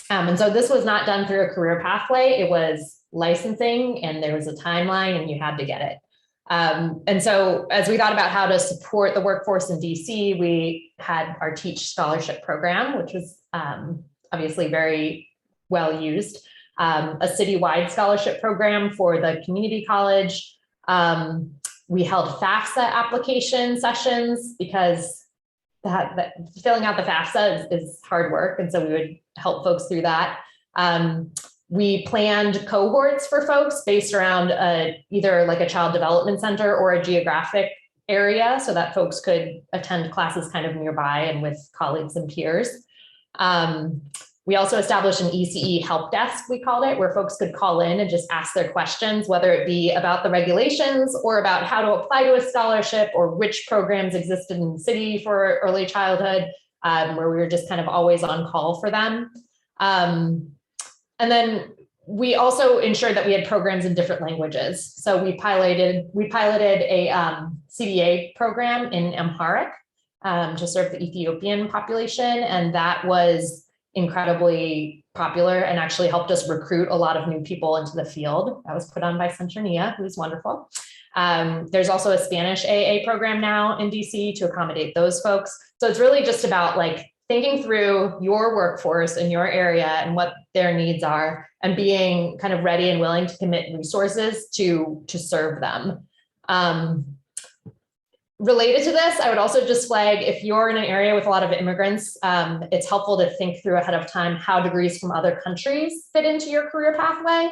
And so this was not done through a career pathway. It was licensing, and there was a timeline, and you had to get it. And so as we thought about how to support the workforce in DC, we had our Teach Scholarship program, which was obviously very well used. A citywide scholarship program for the community college. We held FAFSA application sessions because filling out the FAFSA is hard work. And so we would help folks through that. We planned cohorts for folks based around either like a child development center or a geographic area so that folks could attend classes kind of nearby and with colleagues and peers. We also established an ECE help desk, we called it, where folks could call in and just ask their questions, whether it be about the regulations or about how to apply to a scholarship or which programs existed in the city for early childhood, where we were just kind of always on call for them. And then we also ensured that we had programs in different languages. So we piloted a CDA program in Amharic to serve the Ethiopian population, and that was incredibly popular and actually helped us recruit a lot of new people into the field. That was put on by Centrania, who's wonderful. There's also a Spanish AA program now in DC to accommodate those folks. So it's really just about like thinking through your workforce in your area and what their needs are and being kind of ready and willing to commit resources to serve them. Related to this, I would also just flag, if you're in an area with a lot of immigrants, it's helpful to think through ahead of time how degrees from other countries fit into your career pathway.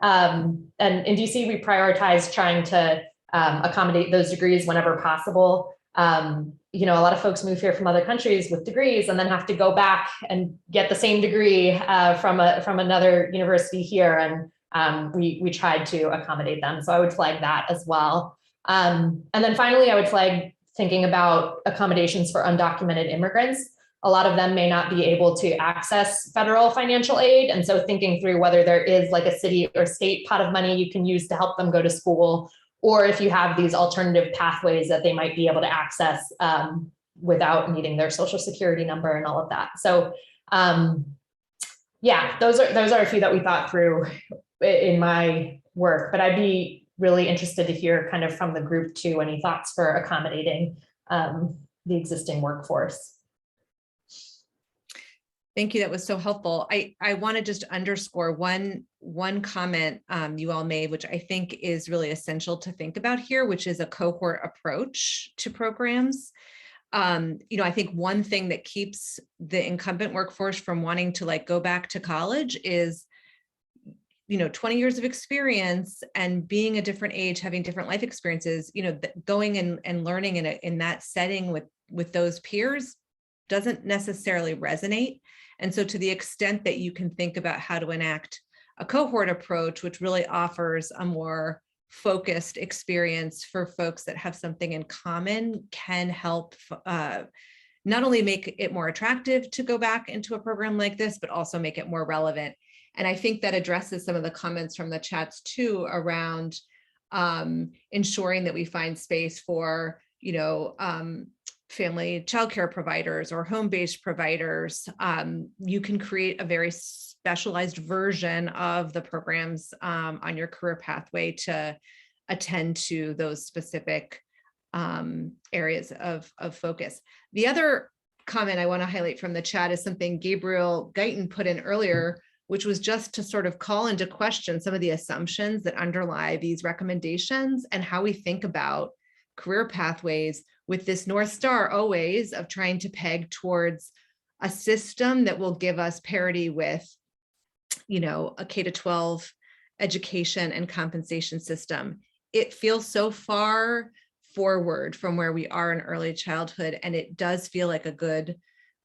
And in DC, we prioritize trying to accommodate those degrees whenever possible. A lot of folks move here from other countries with degrees and then have to go back and get the same degree from another university here. And we tried to accommodate them. So I would flag that as well. And then finally, I would flag thinking about accommodations for undocumented immigrants. A lot of them may not be able to access federal financial aid. And so thinking through whether there is like a city or state pot of money you can use to help them go to school, or if you have these alternative pathways that they might be able to access without needing their social security number and all of that. So yeah, those are a few that we thought through in my work, but I'd be really interested to hear kind of from the group too, any thoughts for accommodating the existing workforce. Thank you. That was so helpful. I want to just underscore one comment you all made, which I think is really essential to think about here, which is a cohort approach to programs. I think one thing that keeps the incumbent workforce from wanting to like go back to college is 20 years of experience and being a different age, having different life experiences, going and learning in that setting with those peers doesn't necessarily resonate. And so to the extent that you can think about how to enact a cohort approach, which really offers a more focused experience for folks that have something in common, can help not only make it more attractive to go back into a program like this, but also make it more relevant. And I think that addresses some of the comments from the chats too around ensuring that we find space for, family childcare providers or home-based providers. You can create a very specialized version of the programs on your career pathway to attend to those specific areas of focus. The other comment I want to highlight from the chat is something Gabriel Guyton put in earlier, which was just to sort of call into question some of the assumptions that underlie these recommendations and how we think about career pathways with this North Star always of trying to peg towards a system that will give us parity with, a K-12 education and compensation system. It feels so far forward from where we are in early childhood, and it does feel like a good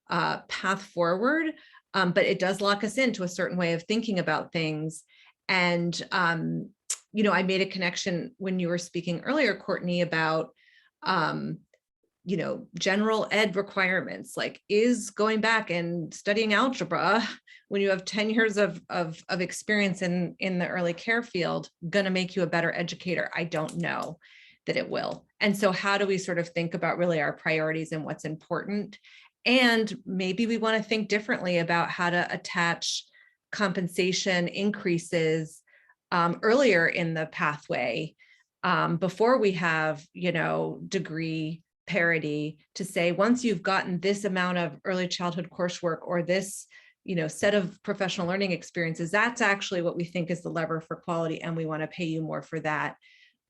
path forward, but it does lock us into a certain way of thinking about things. And, I made a connection when you were speaking earlier, Courtney, about, general ed requirements, like, is going back and studying algebra when you have 10 years of experience in the early care field going to make you a better educator? I don't know that it will. And so how do we sort of think about really our priorities and what's important? And maybe we want to think differently about how to attach compensation increases earlier in the pathway, before we have, degree parity, to say, once you've gotten this amount of early childhood coursework or this, set of professional learning experiences, that's actually what we think is the lever for quality, and we want to pay you more for that.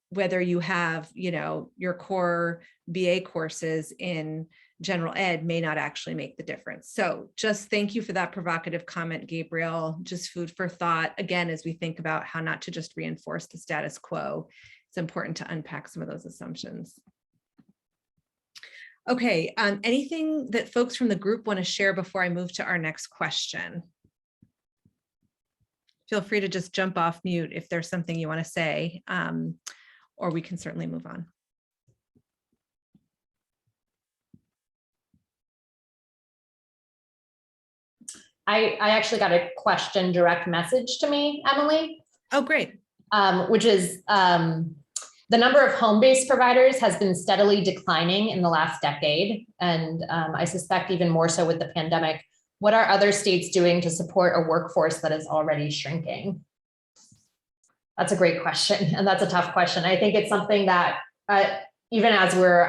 Whether you have, your core BA courses in general ed may not actually make the difference. So just thank you for that provocative comment, Gabriel. Just food for thought, again, as we think about how not to just reinforce the status quo. It's important to unpack some of those assumptions. Okay, anything that folks from the group want to share before I move to our next question? Feel free to just jump off mute if there's something you want to say, or we can certainly move on. I actually got a question direct message to me, Emily. Oh, great. Which is the number of home-based providers has been steadily declining in the last decade. And I suspect even more so with the pandemic. What are other states doing to support a workforce that is already shrinking? That's a great question. And that's a tough question. I think it's something that even as we're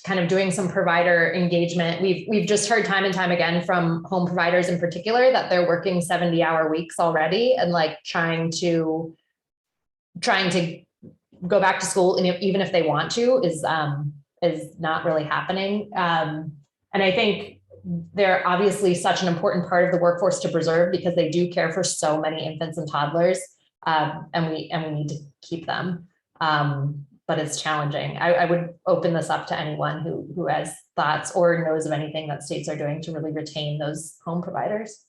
kind of doing some provider engagement, we've just heard time and time again from home providers in particular that they're working 70-hour weeks already, and like trying to go back to school, and even if they want to, is not really happening. And I think they're obviously such an important part of the workforce to preserve, because they do care for so many infants and toddlers, and we need to keep them. But it's challenging. I would open this up to anyone who has thoughts or knows of anything that states are doing to really retain those home providers.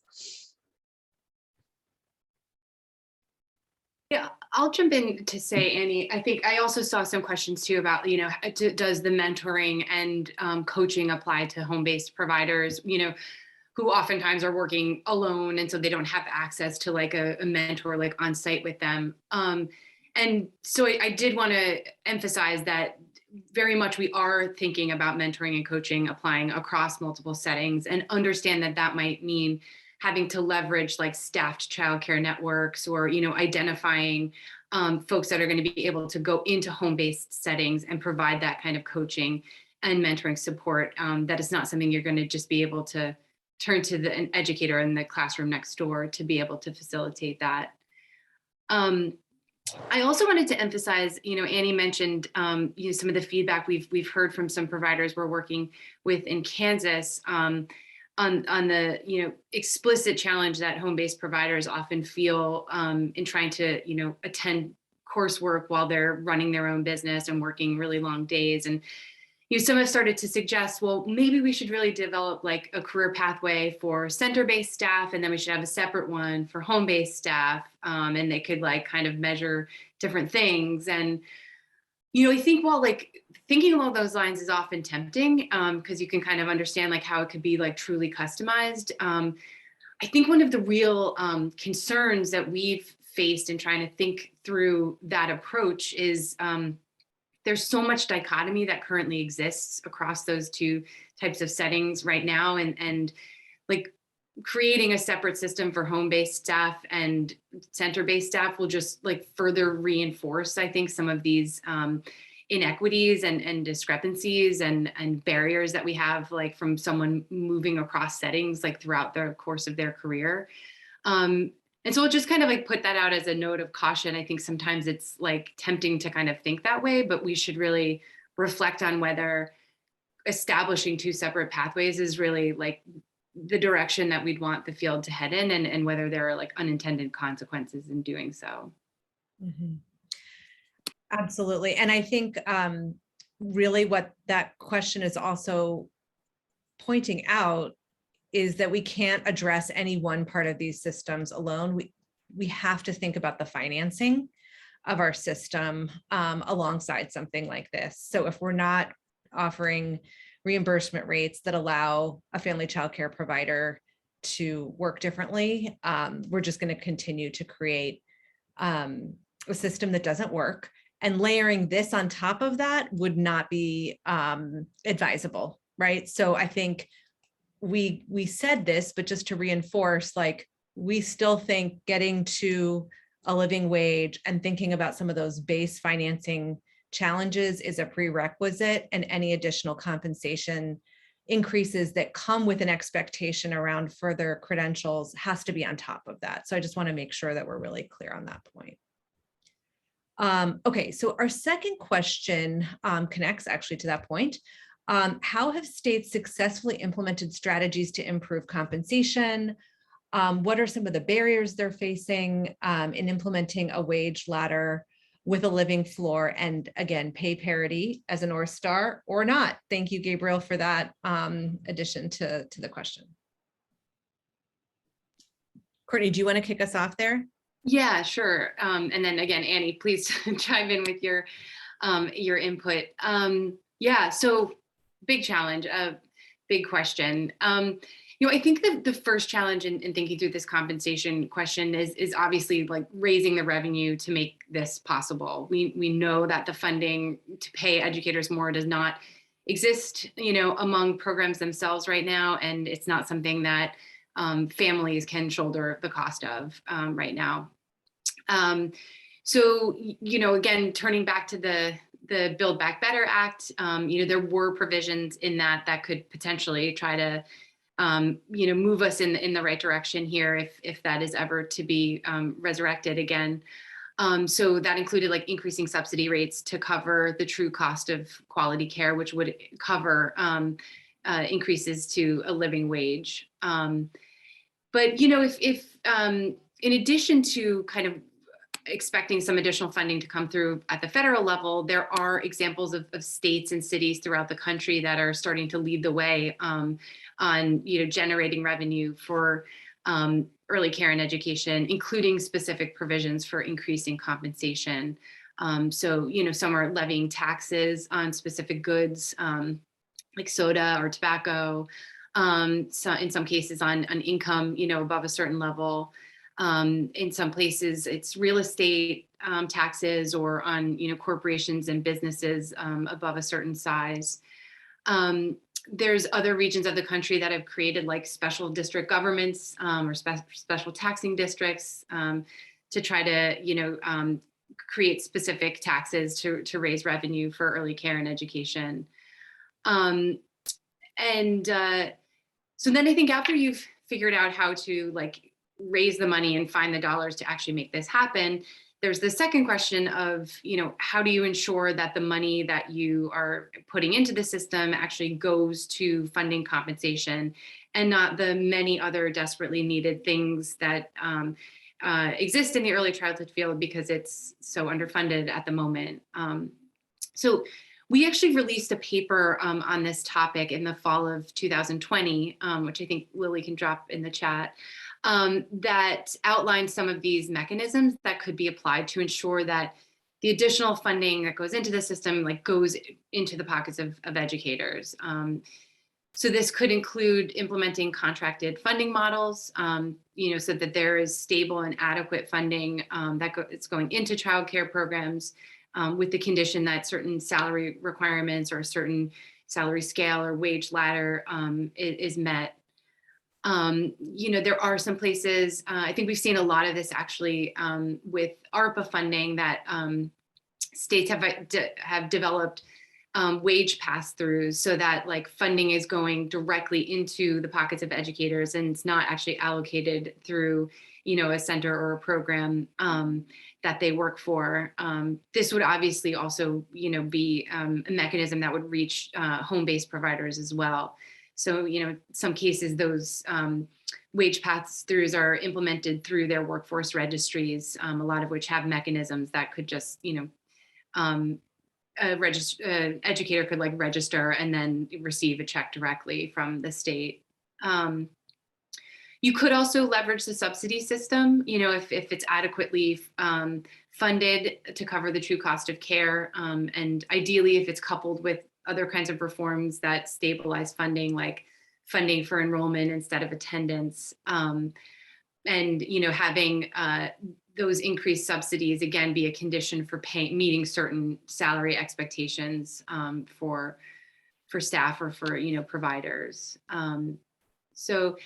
Yeah, I'll jump in to say, Annie, I think I also saw some questions too about, does the mentoring and coaching apply to home-based providers, who oftentimes are working alone, and so they don't have access to like a mentor like on site with them. And so I did want to emphasize that very much we are thinking about mentoring and coaching applying across multiple settings, and understand that that might mean having to leverage like staffed childcare networks, or, identifying folks that are going to be able to go into home-based settings and provide that kind of coaching and mentoring support. That is not something you're going to just be able to turn to an educator in the classroom next door to be able to facilitate that. I also wanted to emphasize, Annie mentioned, some of the feedback we've heard from some providers we're working with in Kansas, on the, explicit challenge that home-based providers often feel in trying to, attend coursework while they're running their own business and working really long days. And some have started to suggest, well, maybe we should really develop like a career pathway for center-based staff, and then we should have a separate one for home-based staff, and they could like kind of measure different things. And, I think while like thinking along those lines is often tempting, because you can kind of understand like how it could be like truly customized. I think one of the real concerns that we've faced in trying to think through that approach is there's so much dichotomy that currently exists across those two types of settings right now. And like creating a separate system for home-based staff and center-based staff will just like further reinforce, I think, some of these inequities and discrepancies and barriers that we have, like from someone moving across settings like throughout the course of their career. And so we'll just kind of like put that out as a note of caution. I think sometimes it's like tempting to kind of think that way, but we should really reflect on whether establishing two separate pathways is really like the direction that we'd want the field to head in, and whether there are like unintended consequences in doing so. Mhm. Absolutely. And I think really what that question is also pointing out is that we can't address any one part of these systems alone. We have to think about the financing of our system alongside something like this. So if we're not offering reimbursement rates that allow a family child care provider to work differently, we're just going to continue to create a system that doesn't work. And layering this on top of that would not be advisable, right? So I think we said this, but just to reinforce, like, we still think getting to a living wage and thinking about some of those base financing challenges is a prerequisite, and any additional compensation increases that come with an expectation around further credentials has to be on top of that. So I just want to make sure that we're really clear on that point. Okay, so our second question connects actually to that point. How have states successfully implemented strategies to improve compensation? What are some of the barriers they're facing in implementing a wage ladder with a living floor, and again, pay parity as a North Star or not? Thank you, Gabriel, for that addition to the question. Courtney, do you want to kick us off there? Yeah, sure. And then again, Annie, please chime in with your input. Yeah, so big challenge, big question. I think the first challenge in thinking through this compensation question is obviously like raising the revenue to make this possible. We know that the funding to pay educators more does not exist, among programs themselves right now, and it's not something that families can shoulder the cost of right now. So, again, turning back to the Build Back Better Act, there were provisions in that could potentially try to, move us in the right direction here if that is ever to be resurrected again. So that included like increasing subsidy rates to cover the true cost of quality care, which would cover increases to a living wage. But if in addition to kind of expecting some additional funding to come through at the federal level, there are examples of states and cities throughout the country that are starting to lead the way on generating revenue for early care and education, including specific provisions for increasing compensation. So some are levying taxes on specific goods like soda or tobacco. So in some cases on income, above a certain level. In some places it's real estate taxes, or on, corporations and businesses above a certain size. There's other regions of the country that have created like special district governments or special taxing districts to try to, create specific taxes to raise revenue for early care and education. So then I think after you've figured out how to like raise the money and find the dollars to actually make this happen, there's the second question of, how do you ensure that the money that you are putting into the system actually goes to funding compensation and not the many other desperately needed things that exist in the early childhood field because it's so underfunded at the moment. So we actually released a paper on this topic in the fall of 2020, which I think Lily can drop in the chat, that outlines some of these mechanisms that could be applied to ensure that the additional funding that goes into the system like goes into the pockets of educators. So this could include implementing contracted funding models, so that there is stable and adequate funding it's going into childcare programs, with the condition that certain salary requirements or a certain salary scale or wage ladder is met. There are some places, I think we've seen a lot of this actually with ARPA funding, that states have developed wage pass-throughs so that like funding is going directly into the pockets of educators and it's not actually allocated through, a center or a program that they work for. This would obviously also, be a mechanism that would reach home-based providers as well. So, some cases those wage pass-throughs are implemented through their workforce registries, a lot of which have mechanisms that could just, educator could like register and then receive a check directly from the state. You could also leverage the subsidy system, if it's adequately funded to cover the true cost of care. And ideally, if it's coupled with other kinds of reforms that stabilize funding, like funding for enrollment instead of attendance. And, having those increased subsidies, again, be a condition for meeting certain salary expectations for staff or for, providers. So,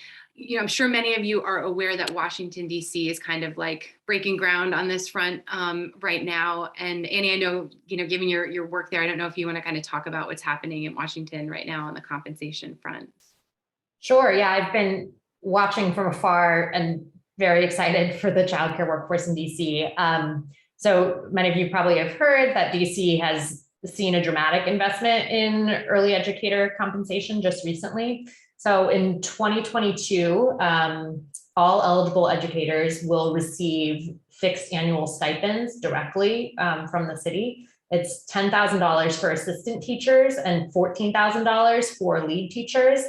I'm sure many of you are aware that Washington, D.C. is kind of like breaking ground on this front right now. And Annie, I know, given your work there, I don't know if you want to kind of talk about what's happening in Washington right now on the compensation front. Sure. Yeah, I've been watching from afar and very excited for the childcare workforce in DC. So many of you probably have heard that DC has seen a dramatic investment in early educator compensation just recently. So in 2022, all eligible educators will receive fixed annual stipends directly from the city. It's $10,000 for assistant teachers and $14,000 for lead teachers,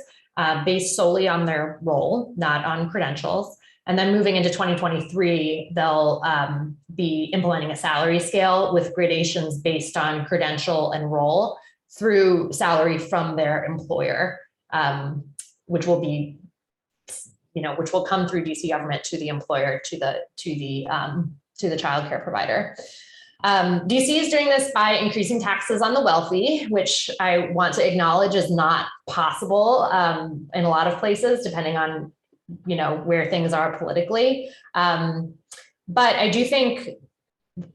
based solely on their role, not on credentials. And then moving into 2023, they'll be implementing a salary scale with gradations based on credential and role through salary from their employer, which will be, which will come through DC government to the employer, to the childcare provider. DC is doing this by increasing taxes on the wealthy, which I want to acknowledge is not possible in a lot of places, depending on where things are politically. But I do think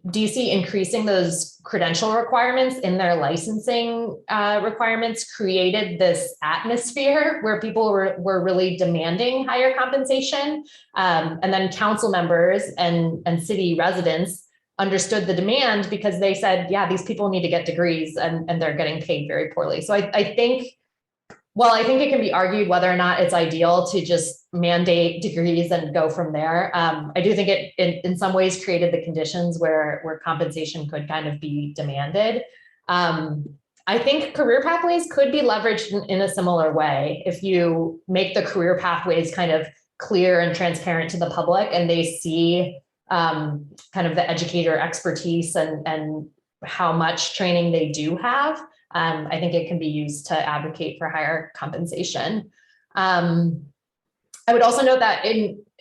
DC increasing those credential requirements in their licensing requirements created this atmosphere where people were really demanding higher compensation. And then council members and city residents understood the demand because they said, yeah, these people need to get degrees and they're getting paid very poorly. So I think it can be argued whether or not it's ideal to just mandate degrees and go from there. I do think it in some ways created the conditions where compensation could kind of be demanded. I think career pathways could be leveraged in a similar way. If you make the career pathways kind of clear and transparent to the public and they see kind of the educator expertise and how much training they do have, I think it can be used to advocate for higher compensation. I would also note that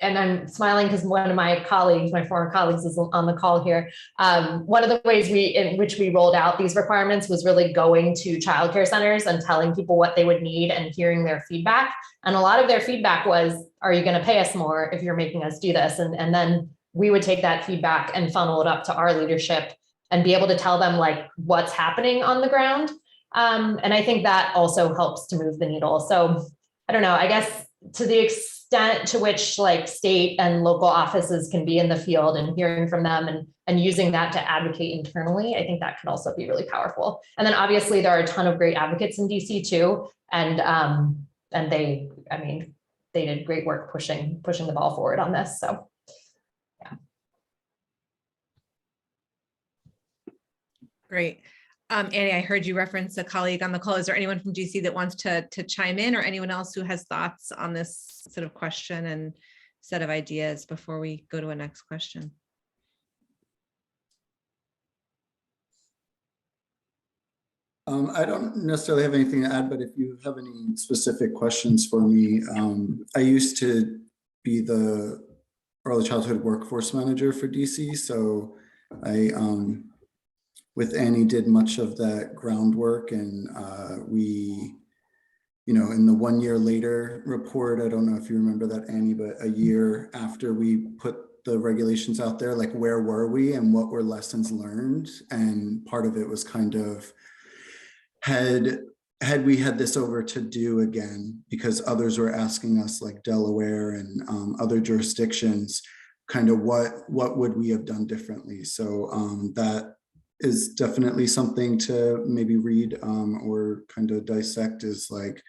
and I'm smiling because one of my colleagues, my former colleagues, is on the call here. One of the ways in which we rolled out these requirements was really going to childcare centers and telling people what they would need and hearing their feedback. And a lot of their feedback was, are you going to pay us more if you're making us do this? And then we would take that feedback and funnel it up to our leadership and be able to tell them like what's happening on the ground. And I think that also helps to move the needle. So I don't know, I guess to the extent to which like state and local offices can be in the field and hearing from them and using that to advocate internally, I think that can also be really powerful. And then obviously there are a ton of great advocates in DC too. And they did great work pushing the ball forward on this. So yeah. Great. Annie, I heard you reference a colleague on the call. Is there anyone from DC that wants to chime in, or anyone else who has thoughts on this sort of question and set of ideas before we go to a next question? I don't necessarily have anything to add, but if you have any specific questions for me, I used to be the early childhood workforce manager for DC, so I with Annie did much of that groundwork, and we, in the 1 year later report, I don't know if you remember that, Annie, but a year after we put the regulations out there, like where were we and what were lessons learned? And part of it was kind of, had we had this over to do again, because others were asking us, like Delaware and other jurisdictions, kind of what would we have done differently? So that is definitely something to maybe read or kind of dissect, is like,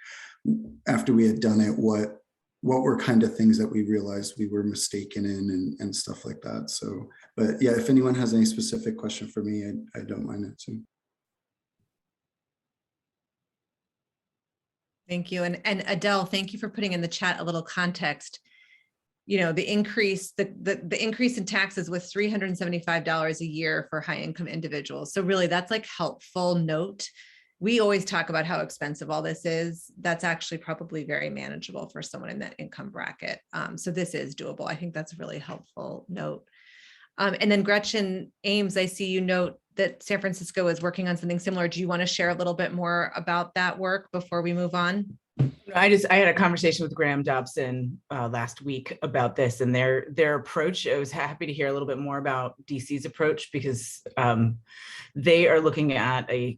after we had done it, what were kind of things that we realized we were mistaken in and stuff like that. So, but yeah, if anyone has any specific question for me, I don't mind answering. Thank you. And Adele, thank you for putting in the chat a little context. You know, the increase in taxes was $375 a year for high income individuals. So really that's like helpful note. We always talk about how expensive all this is. That's actually probably very manageable for someone in that income bracket. So this is doable. I think that's a really helpful note. And then Gretchen Ames, I see you note that San Francisco is working on something similar. Do you want to share a little bit more about that work before we move on? I had a conversation with Graham Dobson last week about this and their approach. I was happy to hear a little bit more about DC's approach, because they are looking at the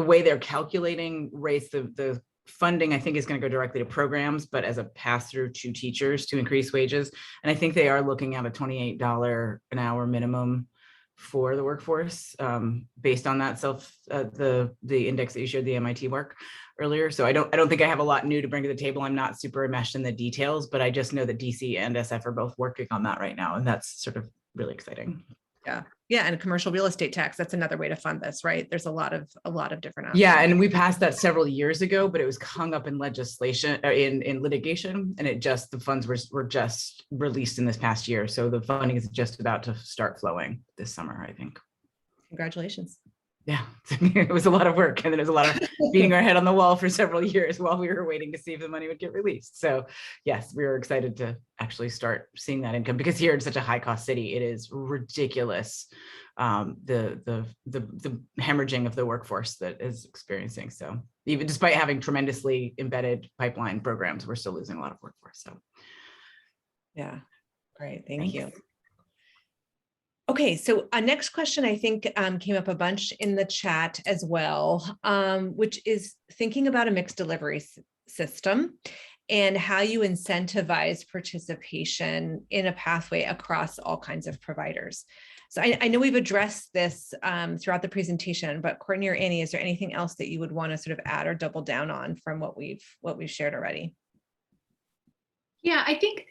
way they're calculating rates. The funding, I think, is going to go directly to programs, but as a pass through to teachers to increase wages. And I think they are looking at a $28 an hour minimum for the workforce, based on that the index that you showed, the MIT work earlier. So I don't think I have a lot new to bring to the table. I'm not super enmeshed in the details, but I just know that DC and SF are both working on that right now, and that's sort of really exciting. Yeah, and commercial real estate tax, that's another way to fund this, right? There's a lot of different options. Yeah, and we passed that several years ago, but it was hung up in legislation, in litigation, and the funds were just released in this past year. So the funding is just about to start flowing this summer, I think. Congratulations. Yeah, it was a lot of work, and then it was a lot of beating our head on the wall for several years while we were waiting to see if the money would get released. So yes, we were excited to actually start seeing that income, because here in such a high cost city, it is ridiculous, the hemorrhaging of the workforce that is experiencing. So even despite having tremendously embedded pipeline programs, we're still losing a lot of workforce. So yeah, great, thank you. Thanks. Okay, so a next question I think came up a bunch in the chat as well, which is thinking about a mixed delivery system and how you incentivize participation in a pathway across all kinds of providers. So I know we've addressed this throughout the presentation, but Courtney or Annie, is there anything else that you would want to sort of add or double down on from what we've shared already? Yeah, I think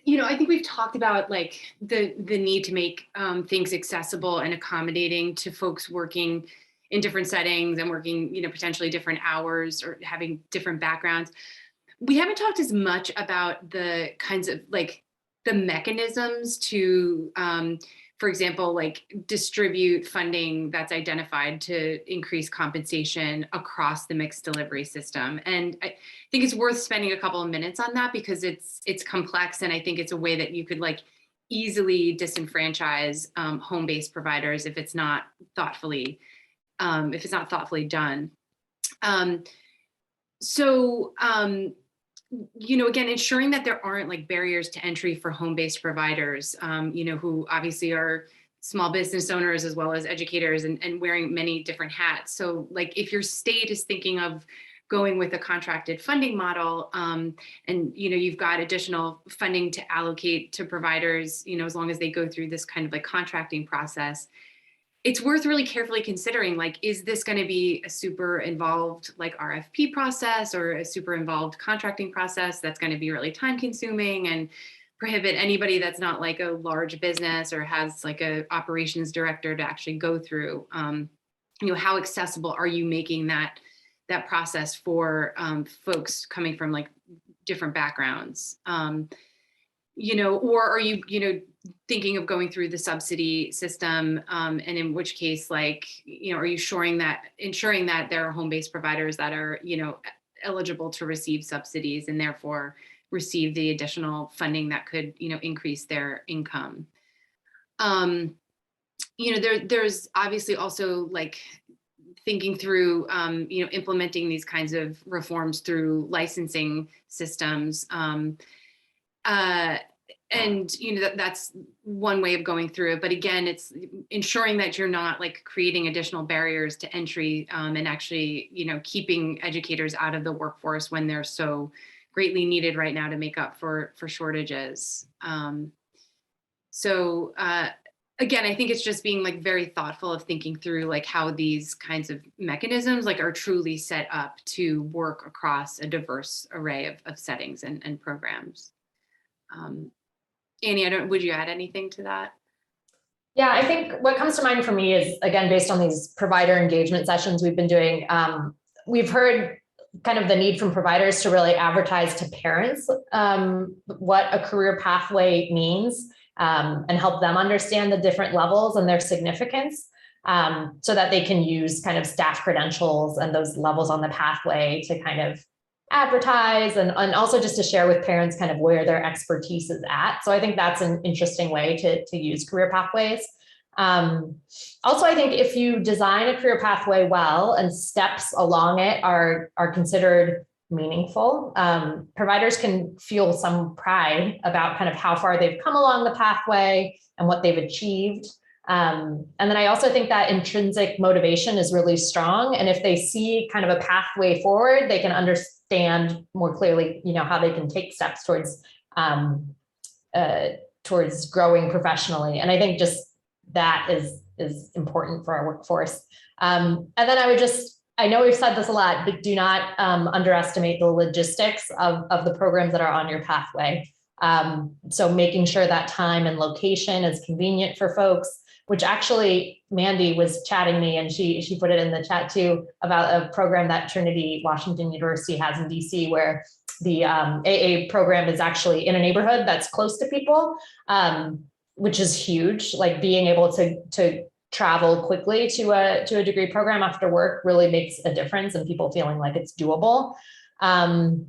we've talked about like the need to make things accessible and accommodating to folks working in different settings and working, potentially different hours or having different backgrounds. We haven't talked as much about the kinds of like the mechanisms to, for example, like distribute funding that's identified to increase compensation across the mixed delivery system. And I think it's worth spending a couple of minutes on that, because it's complex, and I think it's a way that you could like easily disenfranchise home-based providers if it's not thoughtfully done. Again, ensuring that there aren't like barriers to entry for home-based providers, who obviously are small business owners as well as educators and wearing many different hats. So like if your state is thinking of going with a contracted funding model, and you've got additional funding to allocate to providers, as long as they go through this kind of like contracting process, it's worth really carefully considering, like, is this going to be a super involved like RFP process or a super involved contracting process that's going to be really time consuming and prohibit anybody that's not like a large business or has like a operations director to actually go through? How accessible are you making that process for folks coming from like different backgrounds? Or are you, thinking of going through the subsidy system? And in which case, like, are you ensuring that there are home-based providers that are, eligible to receive subsidies and therefore receive the additional funding that could, increase their income? There's obviously also like thinking through, implementing these kinds of reforms through licensing systems. That's one way of going through it. But again, it's ensuring that you're not like creating additional barriers to entry, and actually, keeping educators out of the workforce when they're so greatly needed right now to make up for shortages. Again, I think it's just being like very thoughtful of thinking through like how these kinds of mechanisms like are truly set up to work across a diverse array of settings and programs. Annie, would you add anything to that? Yeah, I think what comes to mind for me is, again, based on these provider engagement sessions we've been doing, we've heard kind of the need from providers to really advertise to parents what a career pathway means, and help them understand the different levels and their significance, so that they can use kind of staff credentials and those levels on the pathway to kind of advertise and also just to share with parents kind of where their expertise is at. So I think that's an interesting way to use career pathways. Also, I think if you design a career pathway well and steps along it are considered meaningful, providers can feel some pride about kind of how far they've come along the pathway and what they've achieved. And then I also think that intrinsic motivation is really strong. And if they see kind of a pathway forward, they can understand more clearly, how they can take steps towards growing professionally. And I think just that is important for our workforce. And then I know we've said this a lot, but do not underestimate the logistics of the programs that are on your pathway. So making sure that time and location is convenient for folks, which actually Mandy was chatting me and she put it in the chat too about a program that Trinity Washington University has in DC where the AA program is actually in a neighborhood that's close to people, which is huge. Like being able to travel quickly to a degree program after work really makes a difference and people feeling like it's doable. And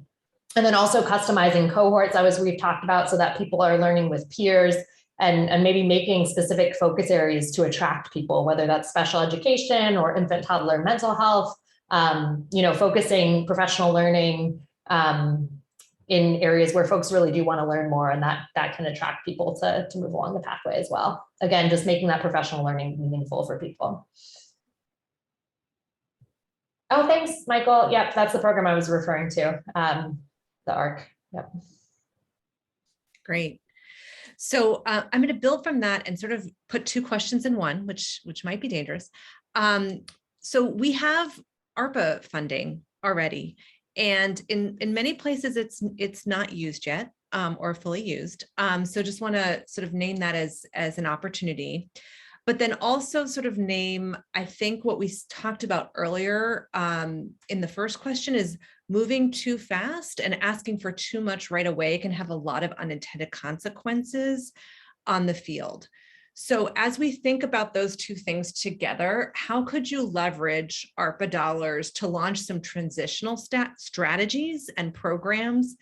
then also customizing cohorts, we've talked about, so that people are learning with peers and maybe making specific focus areas to attract people, whether that's special education or infant toddler mental health, focusing professional learning in areas where folks really do want to learn more, and that can attract people to move along the pathway as well. Again, just making that professional learning meaningful for people. Oh, thanks, Michael. Yep, that's the program I was referring to, the ARC. Yep. Great. So I'm going to build from that and sort of put two questions in one, which might be dangerous. So we have ARPA funding already, and in many places it's not used yet or fully used. So just want to sort of name that as an opportunity, but then also sort of name, I think what we talked about earlier in the first question is moving too fast and asking for too much right away can have a lot of unintended consequences on the field. So as we think about those two things together, how could you leverage ARPA dollars to launch some transitional strategies and programs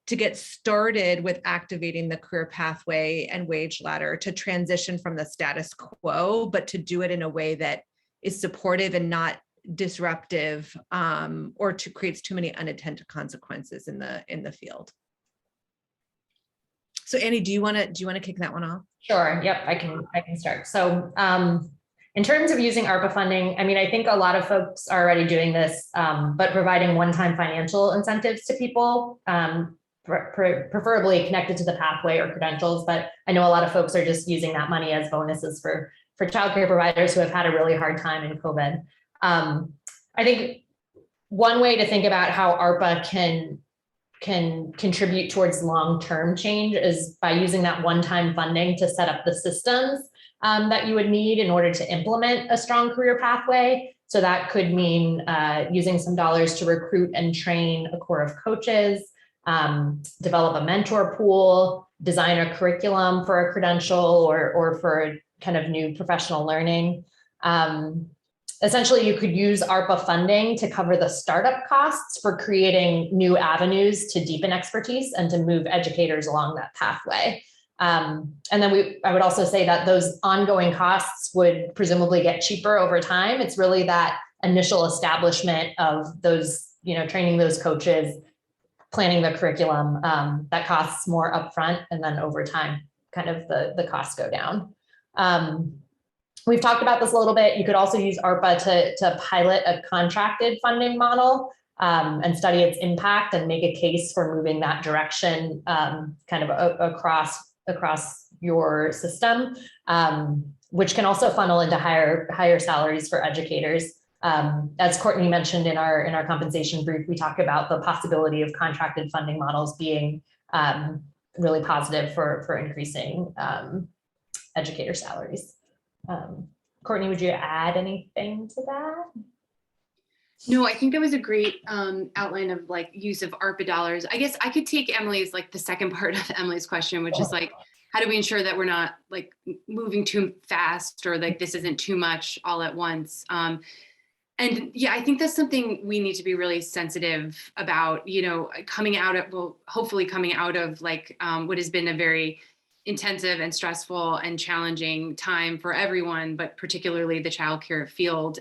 to get started with activating the career pathway and wage ladder to transition from the status quo, but to do it in a way that is supportive and not disruptive, or creates too many unintended consequences in the field? So Annie, do you want to kick that one off? Sure. Yep, I can start. So in terms of using ARPA funding, I think a lot of folks are already doing this, but providing one-time financial incentives to people, preferably connected to the pathway or credentials. But I know a lot of folks are just using that money as bonuses for childcare providers who have had a really hard time in COVID. I think one way to think about how ARPA can contribute towards long-term change is by using that one-time funding to set up the systems that you would need in order to implement a strong career pathway. So that could mean using some dollars to recruit and train a core of coaches, develop a mentor pool, design a curriculum for a credential or for kind of new professional learning. Essentially, you could use ARPA funding to cover the startup costs for creating new avenues to deepen expertise and to move educators along that pathway. And then I would also say that those ongoing costs would presumably get cheaper over time. It's really that initial establishment of those, training those coaches, planning the curriculum, that costs more upfront, and then over time, kind of the costs go down. We've talked about this a little bit. You could also use ARPA to pilot a contracted funding model and study its impact and make a case for moving that direction kind of across your system, which can also funnel into higher salaries for educators. As Courtney mentioned in our compensation brief, we talk about the possibility of contracted funding models being really positive for increasing educator salaries. Courtney, would you add anything to that? No, I think that was a great outline of like use of ARPA dollars. I guess I could take Emily's, like the second part of Emily's question, which is like, how do we ensure that we're not like moving too fast or like this isn't too much all at once? And yeah, I think that's something we need to be really sensitive about, you know, coming out of, well, hopefully coming out of like what has been a very intensive and stressful and challenging time for everyone, but particularly the childcare field.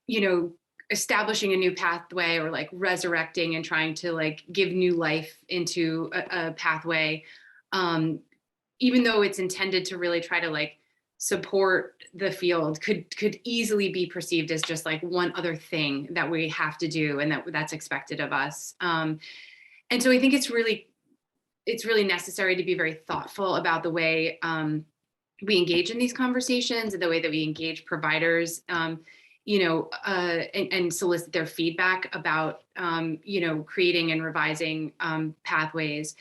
You know, establishing a new pathway or like resurrecting and trying to like give new life into a pathway, even though it's intended to really try to like support the field, could easily be perceived as just like one other thing that we have to do and that's expected of us. And so I think it's really necessary to be very thoughtful about the way we engage in these conversations and the way that we engage providers, you know, and solicit their feedback about, you know, creating and revising pathways,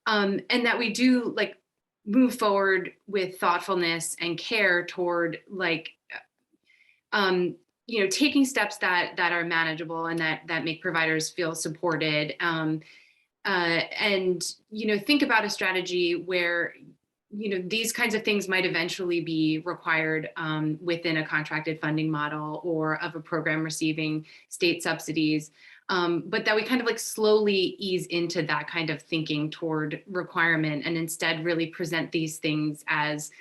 and that we do like move forward with thoughtfulness and care toward like, you know, taking steps that are manageable and that make providers feel supported, and you know, think about a strategy where, you know, these kinds of things might eventually be required within a contracted funding model or of a program receiving state subsidies, but that we kind of like slowly ease into that kind of thinking toward requirement and instead really present these things as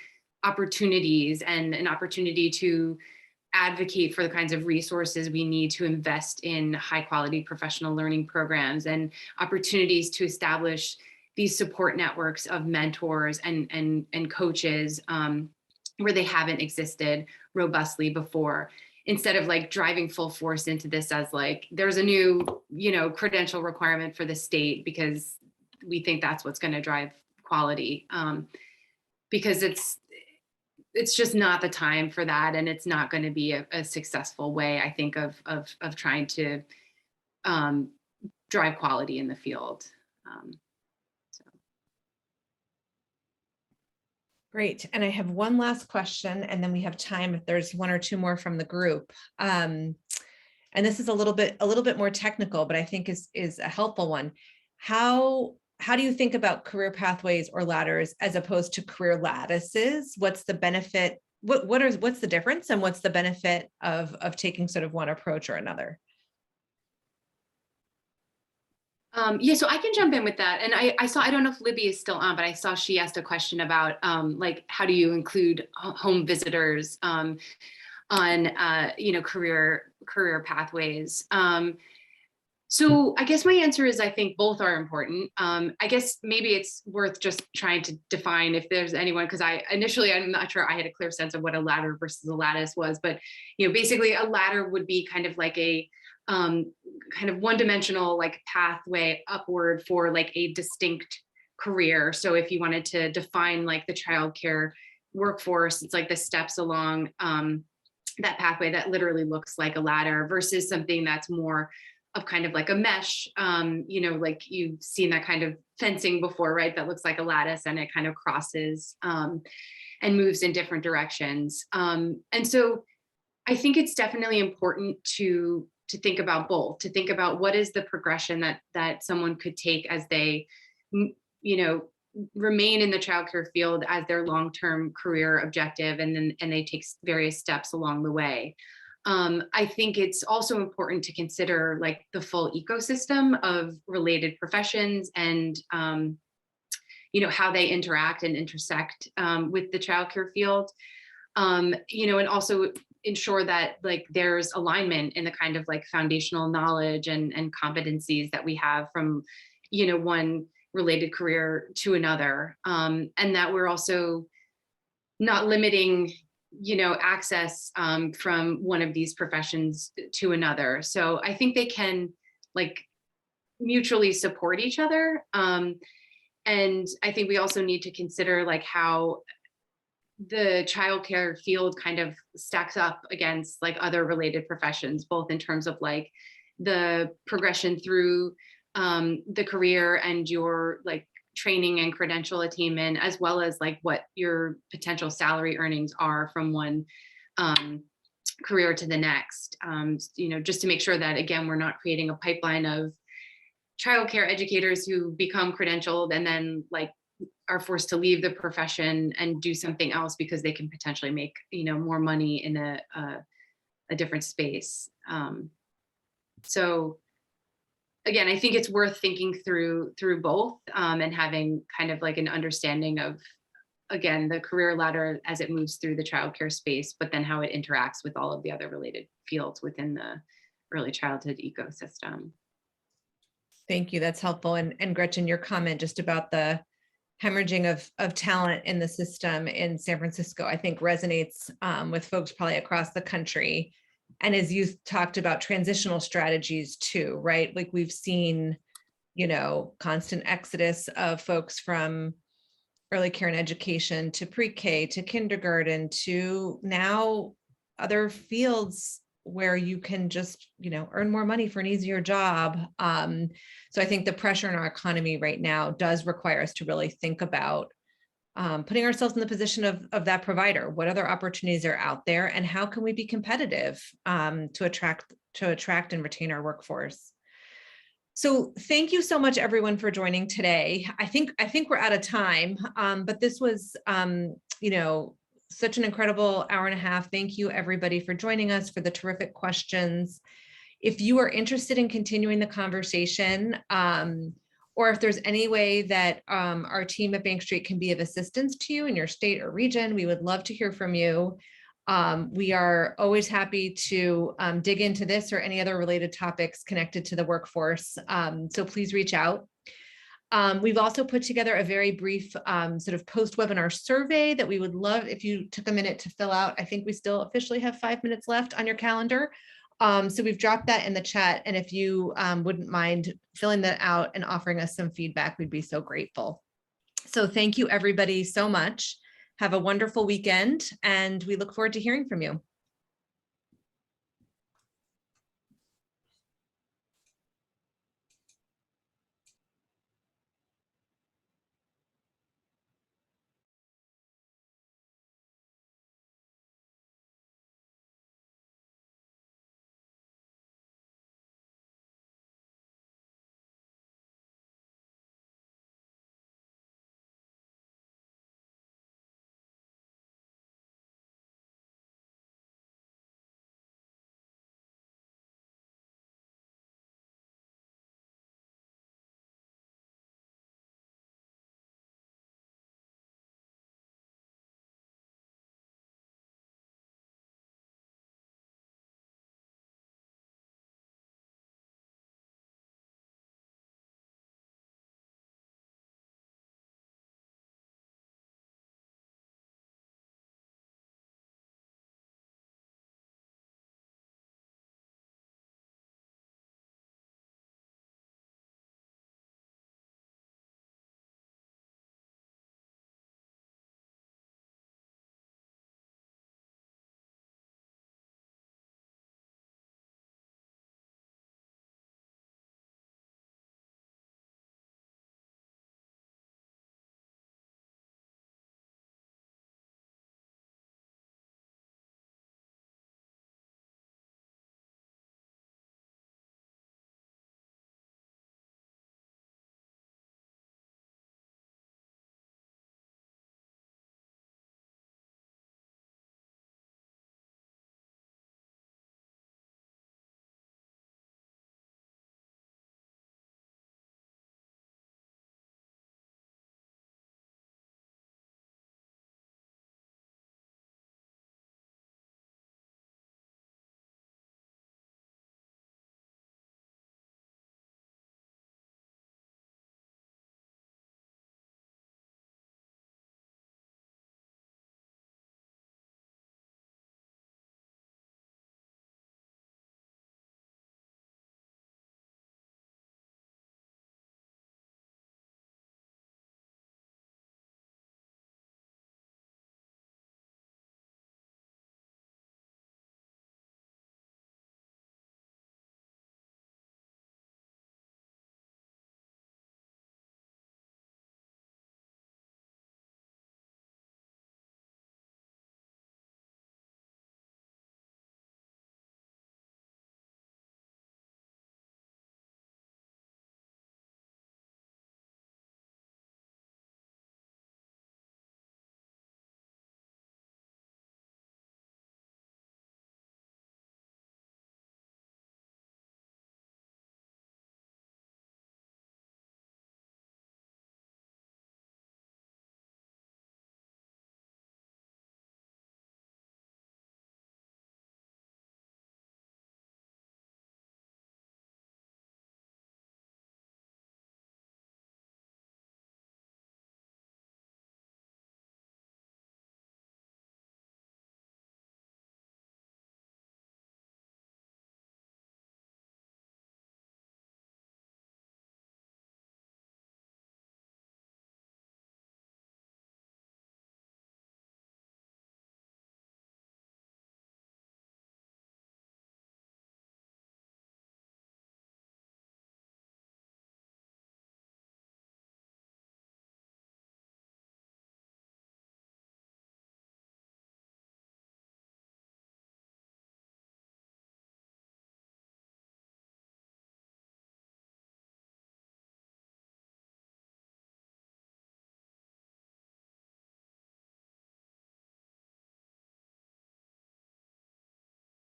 opportunities and an opportunity to advocate for the kinds of resources we need to invest in high quality professional learning programs and opportunities to establish these support networks of mentors and coaches where they haven't existed robustly before, instead of like driving full force into this as like, there's a new, you know, credential requirement for the state because we think that's what's going to drive quality, because it's just not the time for that. And it's not going to be a successful way, I think, of trying to drive quality in the field. Great. And I have one last question, and then we have time if there's one or two more from the group. And this is a little bit more technical, but I think is a helpful one. How do you think about career pathways or ladders as opposed to career lattices? What's the benefit? What's the difference, and what's the benefit of taking sort of one approach or another? Yeah, so I can jump in with that. And I saw, I don't know if Libby is still on, but I saw she asked a question about like, how do you include home visitors on, you know, career pathways? So I guess my answer is I think both are important. I guess maybe it's worth just trying to define if there's anyone, because I'm not sure I had a clear sense of what a ladder versus a lattice was, but, you know, basically a ladder would be kind of like a kind of one-dimensional like pathway upward for like a distinct career. So if you wanted to define like the childcare workforce, it's like the steps along that pathway that literally looks like a ladder versus something that's more of kind of like a mesh, you know, like you've seen that kind of fencing before, right? That looks like a lattice and it kind of crosses and moves in different directions. And so I think it's definitely important to think about both, to think about what is the progression that someone could take as they, you know, remain in the childcare field as their long-term career objective, and they take various steps along the way. I think it's also important to consider like the full ecosystem of related professions and, you know, how they interact and intersect with the childcare field, you know, and also ensure that like there's alignment in the kind of like foundational knowledge and competencies that we have from, you know, one related career to another, and that we're also not limiting, you know, access from one of these professions to another. So I think they can like mutually support each other. And I think we also need to consider like how the childcare field kind of stacks up against like other related professions, both in terms of like the progression through the career and your like training and credential attainment, as well as like what your potential salary earnings are from one career to the next. You know, just to make sure that, again, we're not creating a pipeline of childcare educators who become credentialed and then like are forced to leave the profession and do something else because they can potentially make, you know, more money in a different space. So again, I think it's worth thinking through both and having kind of like an understanding of, again, the career ladder as it moves through the childcare space, but then how it interacts with all of the other related fields within the early childhood ecosystem. Thank you. That's helpful. And Gretchen, your comment just about the hemorrhaging of talent in the system in San Francisco, I think resonates with folks probably across the country. And as you talked about transitional strategies too, right? Like we've seen, you know, constant exodus of folks from early care and education to pre-K to kindergarten to now other fields where you can just, you know, earn more money for an easier job. So I think the pressure in our economy right now does require us to really think about putting ourselves in the position of that provider. What other opportunities are out there, and how can we be competitive to attract and retain our workforce? So thank you so much, everyone, for joining today. I think we're out of time, but this was, you know, such an incredible hour and a half. Thank you, everybody, for joining us, for the terrific questions. If you are interested in continuing the conversation, or if there's any way that our team at Bank Street can be of assistance to you in your state or region, we would love to hear from you. We are always happy to dig into this or any other related topics connected to the workforce. So please reach out. We've also put together a very brief sort of post-webinar survey that we would love if you took a minute to fill out. I think we still officially have 5 minutes left on your calendar. So we've dropped that in the chat. And if you wouldn't mind filling that out and offering us some feedback, we'd be so grateful. So thank you, everybody, so much. Have a wonderful weekend, and we look forward to hearing from you.